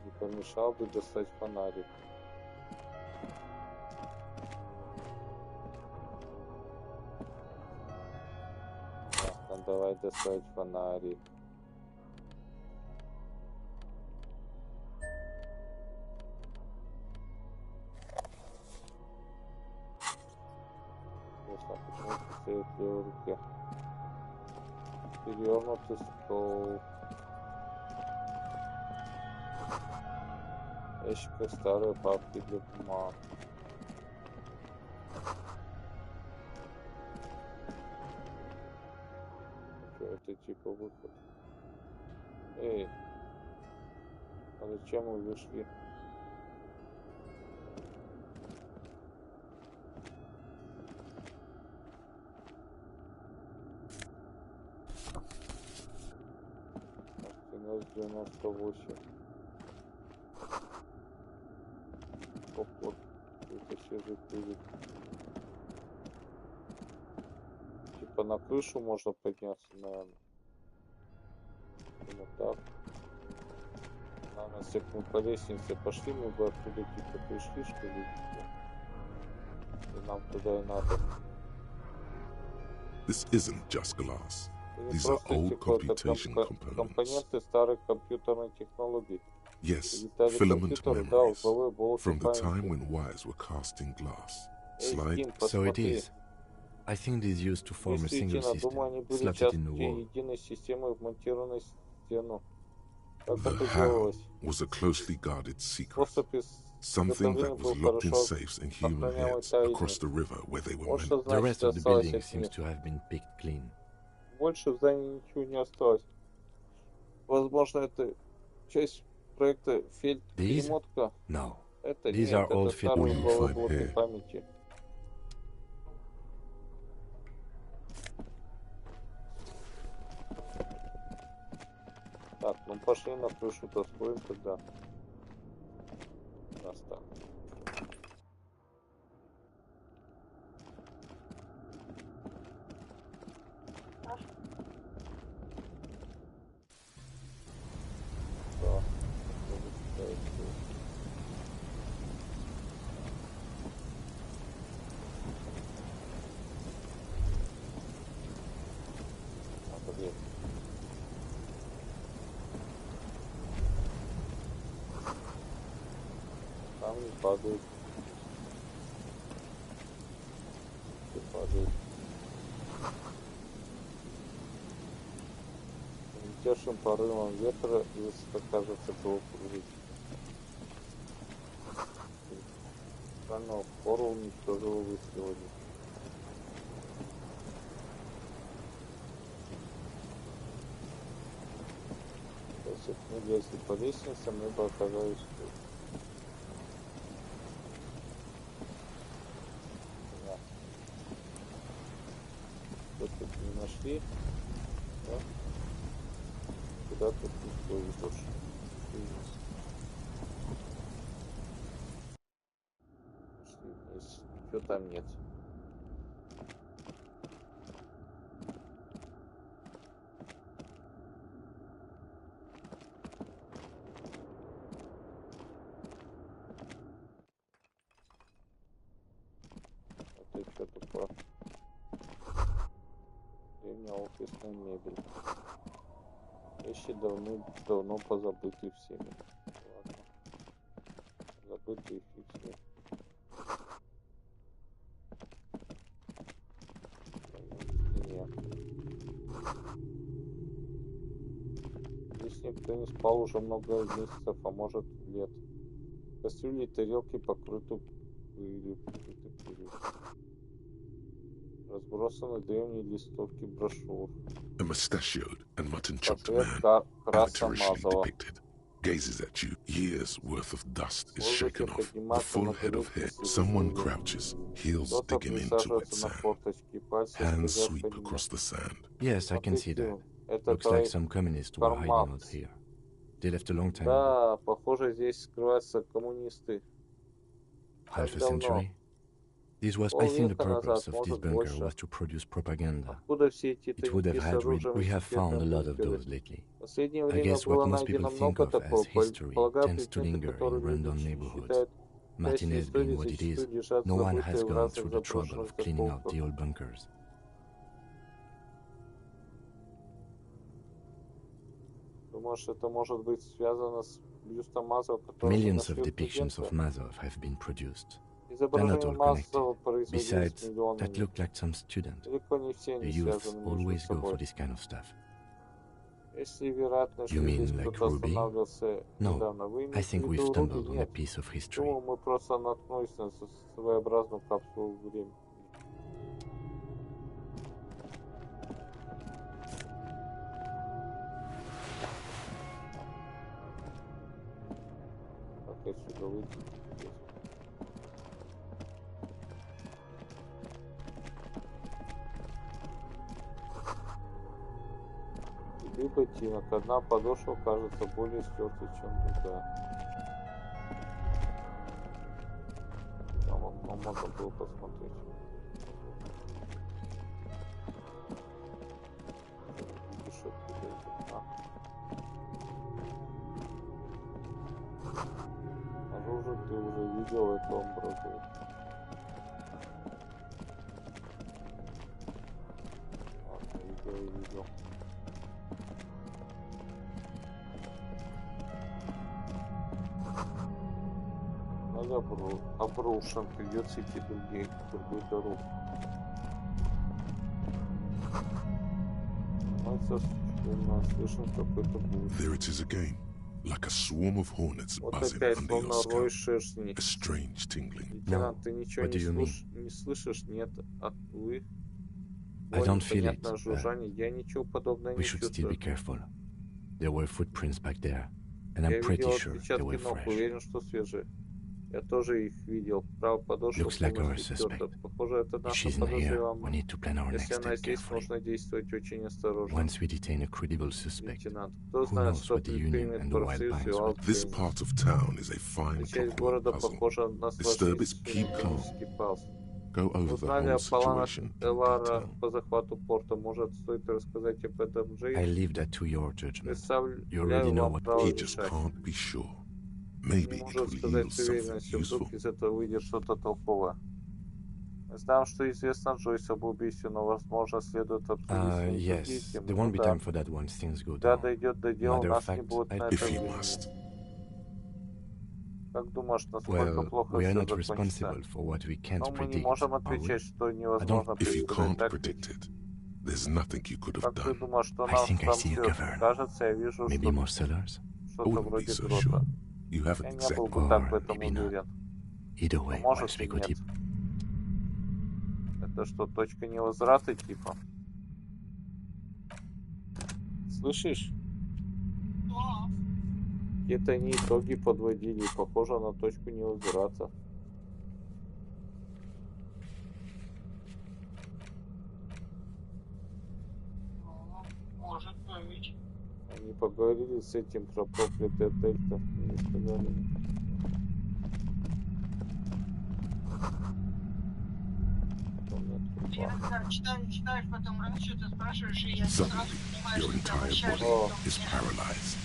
Не помешал бы достать фонарик. Так, давай достать фонарик. В левой руке. Перевернутый стол. Ящик старые папки для бумаг. Что это типа выход? Эй, а зачем мы вышли? У нас 98. Оп, это свежий пылик. Типа на крышу можно подняться, наверное. Вот так. Наверное, если мы по лестнице пошли, мы бы оттуда типа пришли, что ли. И нам туда и надо. This isn't just glass. These are old computation components. Yes, filament memories from the time when wires were cast in glass. Slide. So it is. I think it is used to form a single system, slotted in the wall. The how was a closely guarded secret. Something that was locked in safes in human heads across the river where they were meant. The rest of the building seems to have been picked clean. Больше в здании ничего не осталось. Возможно, это часть проекта перемотка. No. Это These нет, are old это старые fit блоки памяти. пошли на крышу-то, сходим тогда. Раз так. Камни падают. Все падает. Летящим порывом ветра, если кажется, то кружить. Специального пору уничтожил вы сегодня. Если по лестнице, мы бы оказались тут. Что-то не нашли. Да? Куда тут не уйдешь? Нашли вниз. Ничего там нет. Это что такое? Древняя офисная мебель. Вещи давно позабыты всеми. Ладно. Забытые фиг с ним. Здесь никто не спал уже много месяцев, а может лет. Кастрюли и тарелки покрыты пылью. Разбросаны древние листовки брошюр. A mustachioed and mutton-chopped man, amateurishly depicted, gazes at you. Years' worth of dust is shaken off. The full head of hair. Someone crouches, heels digging into wet sand. Hands sweep across the sand. Yes, I can see that. Looks like some communists were hiding out here. They left a long time ago. Да, похоже, здесь скрываются коммунисты. Half a century? I think the purpose of this bunker was to produce propaganda. It would have had we have found a lot of those lately. I guess what most people think of as history tends to linger in rundown neighborhoods. Martinez being what it is, no one has gone through the trouble of cleaning out the old bunkers. Millions of depictions of Mazov have been produced. They're not all connected. Besides, that looked like some student. The youths always go for this kind of stuff. You mean like Ruby? No, I think we've stumbled on a piece of history. Ботинок. Одна подошва кажется более стертой, чем другая. Там можно было посмотреть. Видишь, откуда это? Оружие ты уже видел, это образует. Ладно, видел. Обрушен, придется идти другую дорогу. There it is again, like a swarm of hornets buzzing under your skull. A strange tingling. No, what do you mean? I don't feel it. We should still be careful. There were footprints back there, and I'm pretty sure they were fresh. Я тоже их видел. Правая подошва полностью стерта. Похоже, это наша подозреваемая. Если она здесь, нужно действовать очень осторожно. Лейтенант, кто знает, что предпримет профсоюз и This part of town is a fine часть clockwork города puzzle. похожа на Disturb it, сложнейший keep calm. механический пазл. Go over the Узнали whole о планах situation in Элара detail. по захвату порта. Может, стоит рассказать об этом Джейн? Представляю вам право He just решать. can't be sure. Не Maybe it может will сказать yield с something уверенностью, useful. вдруг из этого выйдет что-то толковое. Мы знаем, что известно Джойс об убийстве, но, возможно, следует обсудить с ним другие темы. Ну да. Когда дойдет до дела, у нас не будет на это If you времени. must. Как думаешь, насколько плохо все закончится? Но мы не можем отвечать, что невозможно If you предсказать, can't так predict ведь? it, there's nothing you could have Как ты done. думаешь, что нам там ждет? Кажется, я вижу что-то Wouldn't be вроде so грота. sure. You haven't Я не был exactly. бы так в этом уверен. Но может и нет. Это что, точка невозврата типа? Слышишь? Какие-то они итоги подводили, похоже на точку невозврата. Может быть. Они поговорили с этим про проклятое Дельта, не сказали. Я иногда читаешь, потом раньше ты спрашиваешь, и я не сразу понимаю, Your что ты entire обращаешься body ко is мне. paralyzed.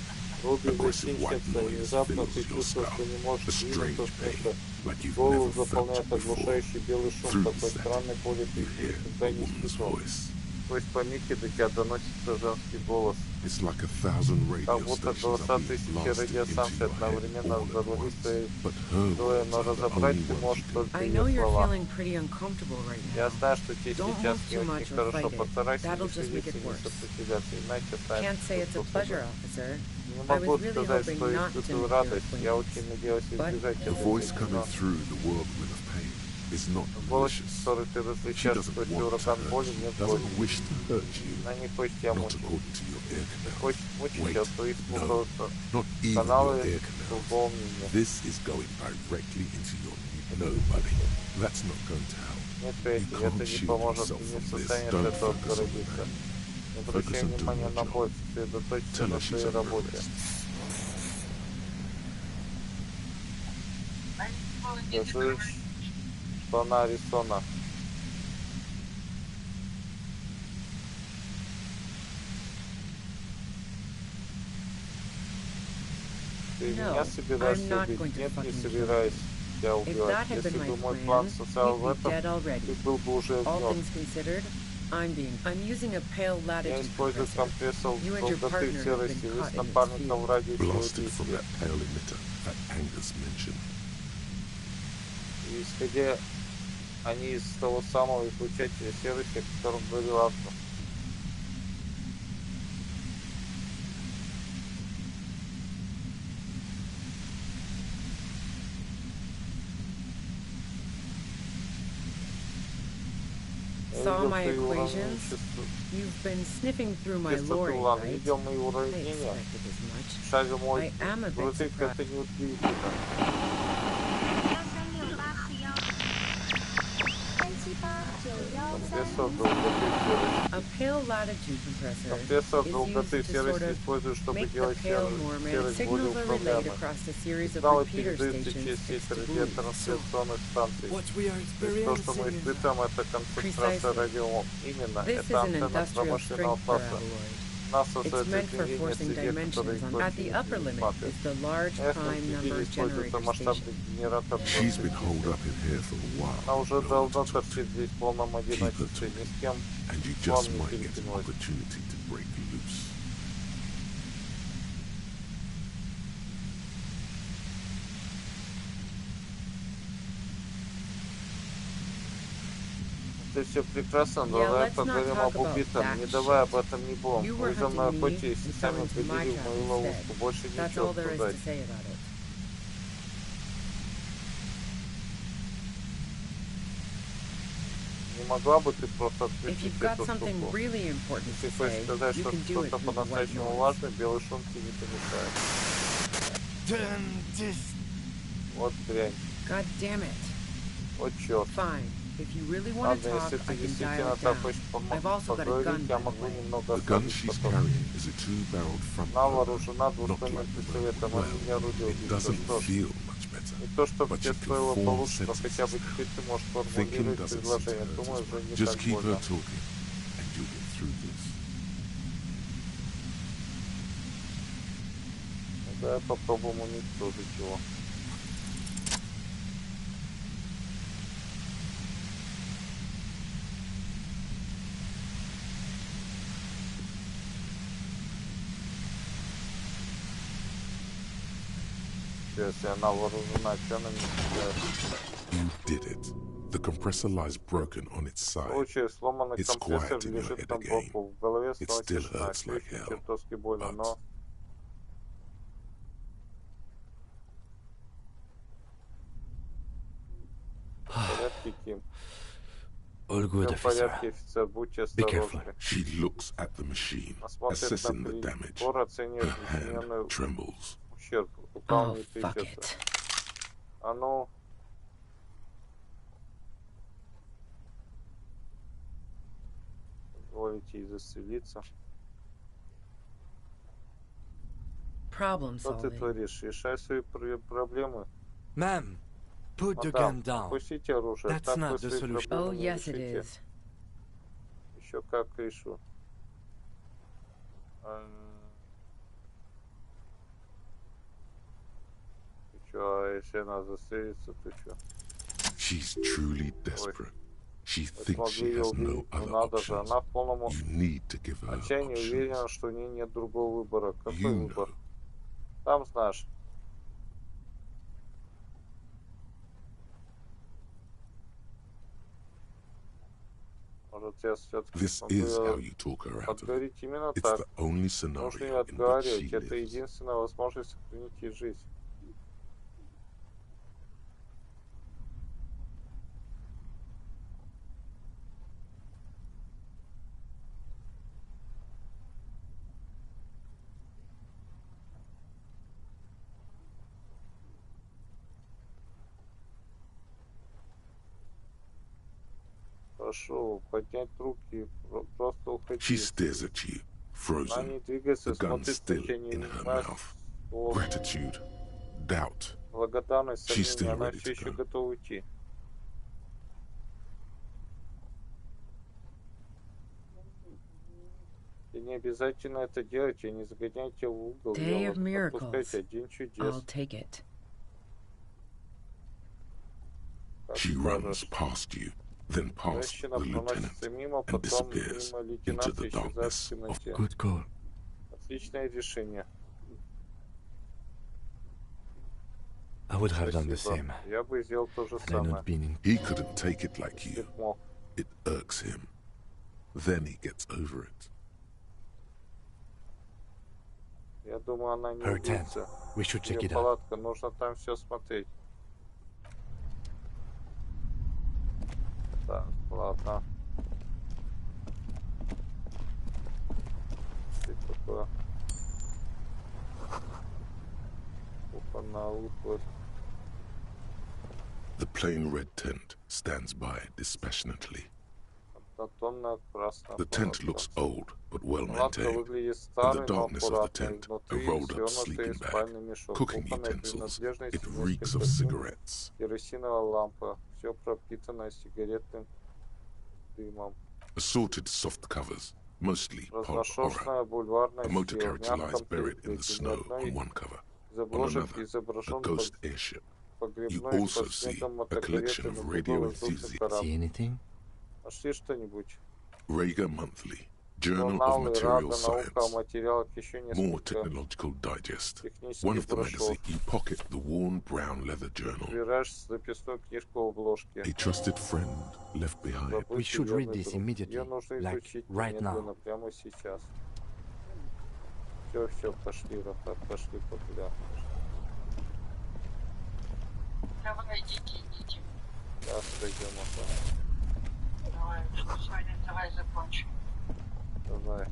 Руби Aggressive white зачинщица, и noise внезапно ты fills your чувствуешь, skull. что не можешь A strange двинуться с pain, места. like you've Голову never felt заполняет it before. оглушающий белый шум, Through такой the странный боли ты you hear никогда a не woman's испытывал. voice. Сквозь помехи до тебя доносится женский голос. It's like 1000 Как radio будто stations голоса are being тысячи blasted into радиостанций your head одновременно all at взорвались once. твоей But her головой, words но are the разобрать only ты ones можешь you только I ее know you're слова. feeling pretty uncomfortable right Я now. знаю, что тебе Don't сейчас move не too очень much or хорошо. fight it. Постарайся That'll не just make шевелиться, it не worse. сопротивляться, иначе станет Can't say it's a хуже. pleasure, officer. Не I могу was really сказать, hoping что not to испытываю make your радость. Я acquaintance. очень надеялся But избежать The этой voice встречи, coming но through the whirlwind of pain is not голос, malicious. который ты She различаешь doesn't сквозь want to ураган боли, hurt you, нет doesn't злости. wish to hurt you, Она не хочет тебя not мучить. according to your ear Не canal. хочет мучить, Wait, а свои no, слухаются not even your каналы ear canals. другого мнения. This is going directly into your... No, buddy, that's not going to help. Нет, You Петти, это can't не shield поможет. yourself Ты не в from this. состоянии от Don't этого focus on отгородиться. that. Не Focus обращай on doing внимания your на job. боль, сосредоточься Tell на her she's своей under работе. arrest. Скажи, что она Арисона. Ты меня собираешься убить? Нет, не собираюсь тебя убивать. Если бы мой план состоял в этом, ты был бы уже мертв. Я использую компрессор долготы в серости. Вы с напарником в радиусе его Blasted from действия. that pale emitter that Angus mentioned. И исходя они из того самого излучателя серости, о котором говорил автор. Saw my equations? You've been sniffing through my lorry, right? Видел мои I уравнения. expected as much. Шарил мой I am a bit грузовик, surprised. это неудивительно. Компрессор долготы серости. A pale latitude compressor Компрессор is долготы used to серости sort of используют, чтобы make the делать pale more серость более signals are relayed управляемой. across a series of Сигналы repeater передаются stations через сеть fixed to buoys. радиотрансляционных станций. То есть то, что мы испытываем, это концентрация радиоволн. Именно, This это is an антенна industrial промышленного strength класса. paraboloid. НАСА It's создает meant for измерение forcing среде, которые dimensions. At the upper limit смотрят. is the large На prime верхнем number пределе используется generator масштабный station. генератор. She's been holed up in here for a while. Она уже No one давно to talk to. торчит здесь в полном одиночестве. Ни с кем And you вам just не might get an перекинулась. opportunity to break loose. Это все прекрасно, но Yeah, давай let's not поговорим talk об about убитом. that Не давай shit. об этом не будем. You Вы were за мной hunting me охотились и and сами fell into my победили в trap мою instead. ловушку. Больше That's ничего all there is сказать. to say about it. Не могла бы ты просто If отключить you've got эту something штуку? really important Если to хочешь say, сказать, you что can do it что-то through the white по-настоящему noise. важное, белый шум тебе не помешает. Вот дрянь. God damn it. Вот черт. Fine. If you really want to talk, I can dial it down. I've also got a gun, by the way. The gun she's carrying is a two-barreled front loader, not like the well. It doesn't feel much better, but she can form sentences now. Thinking doesn't seem to hurt as much. Just keep her talking, and you'll get through this. Давай попробуем уничтожить его. Если она вооружена, что она не стреляет? You did it. The compressor lies broken on its side. Сломанный It's компрессор quiet in your лежит head там again. боку. В голове It снова still тишина. hurts like hell, Чертовски больно, but но... All good, officer. Be careful. She looks at the machine, assessing the damage. Her hand trembles. Oh, fuck it. А ну... Позволите ей застрелиться. Problem Что ты solving. творишь? Решай свои проблемы. Ma'am, put the gun down. Опустите оружие. That's Так not вы the свои solution. проблемы Oh, не yes, it решите. is. Еще как решу. Ты чё, а если она застрелится, ты чё? She's truly desperate. She thinks Смогли she ее has no убить, но other надо же. options. Она в полном You need to give her отчаянии уверена, options. что у нее нет другого выбора. Какой You выбор? know. Там знаешь. Может, я все-таки This is how you talk her out of it. отговорить именно It's так. the only Нужно ее scenario in which she отговаривать. Это lives. единственная возможность сохранить ей жизнь. Прошу поднять руки, просто уходи. She stares at you, Она frozen, не двигается, the gun смотрит still на тебя, не in her знаешь mouth. слов. Gratitude, doubt. Благодарность, She's сомнение, still она ready все to еще go. готова уйти. И не обязательно это делать, и не загоняйте в угол. Day of miracles. Отпускайте один чудес. I'll take it. Как She runs скажешь. past you, then past Женщина the lieutenant, проносится мимо, and потом disappears мимо into лейтенанта the исчезает в darkness. темноте. Good call. Отличное решение. I would have done the same. Спасибо. Я бы сделал то же Had I самое. not been in... He couldn't take it like Если you. б мог. It irks him. Then he gets over it. Я думаю, она не Her tent. убийца. We should check Ее it out. палатка, нужно там все смотреть. Так, ладно. Что это такое? Опа, на ухо. The plain red tent stands by dispassionately. Однотонная красная The tent палатка. looks old, but well Палатка maintained. выглядит In the старой, но darkness of the аккуратной. tent, a Внутри rolled up свернутый sleeping bag, спальный мешок, cooking кухонные utensils. принадлежности, It reeks of несколько сумок, cigarettes. керосиновая лампа. Все пропитано сигаретным дымом. Assorted soft covers, mostly pulp horror. Разношерстная бульварная A motor сила в character lies мягком buried in the переплете. Ни snow одной on one cover. из On обложек another, a изображен ghost airship. You погребной also под see снегом a collection мотокареты of на radio другой воздушный enthusiasts. See корабль. anything? Нашли что-нибудь? Rager Monthly, Journal of Журналы Material «Рада», «Наука» о Science. материалах, еще More несколько Technological Digest. One технических of the magazine, брошюр. you pocket the worn brown leather journal. Собираешь записную книжку в обложке. A trusted friend left behind. We should read this immediately, Ее нужно like изучить right немедленно, now. прямо сейчас. Все, пошли, Рафат, пошли, погуляем. Давай, идите. Сейчас пойдем, Рафат. Давай, сегодня давай закончим. Давай.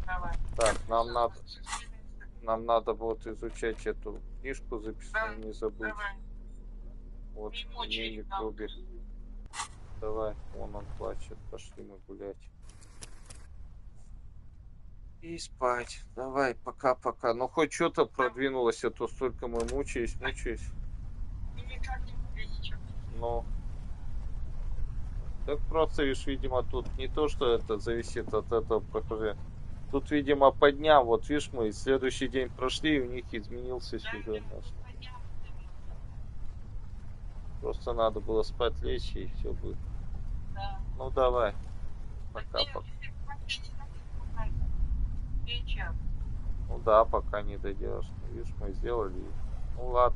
Давай. Так, нам надо будет изучать эту книжку, записную, не забыть. Давай. Вот, в клубе. Давай, вон он плачет. Пошли мы гулять. И спать. Давай, пока-пока. Ну, хоть что-то продвинулось, а то столько мы мучаюсь. Ну. Так просто, видишь, видимо, тут не то, что это зависит от этого прохождения. Тут, видимо, по дням, вот видишь, мы следующий день прошли, и у них изменился сюжет наш. Просто надо было спать, лечь, и все будет. Ну, давай. Пока-пока. Ну да, пока не дойдешь. Видишь, мы сделали. Ну ладно.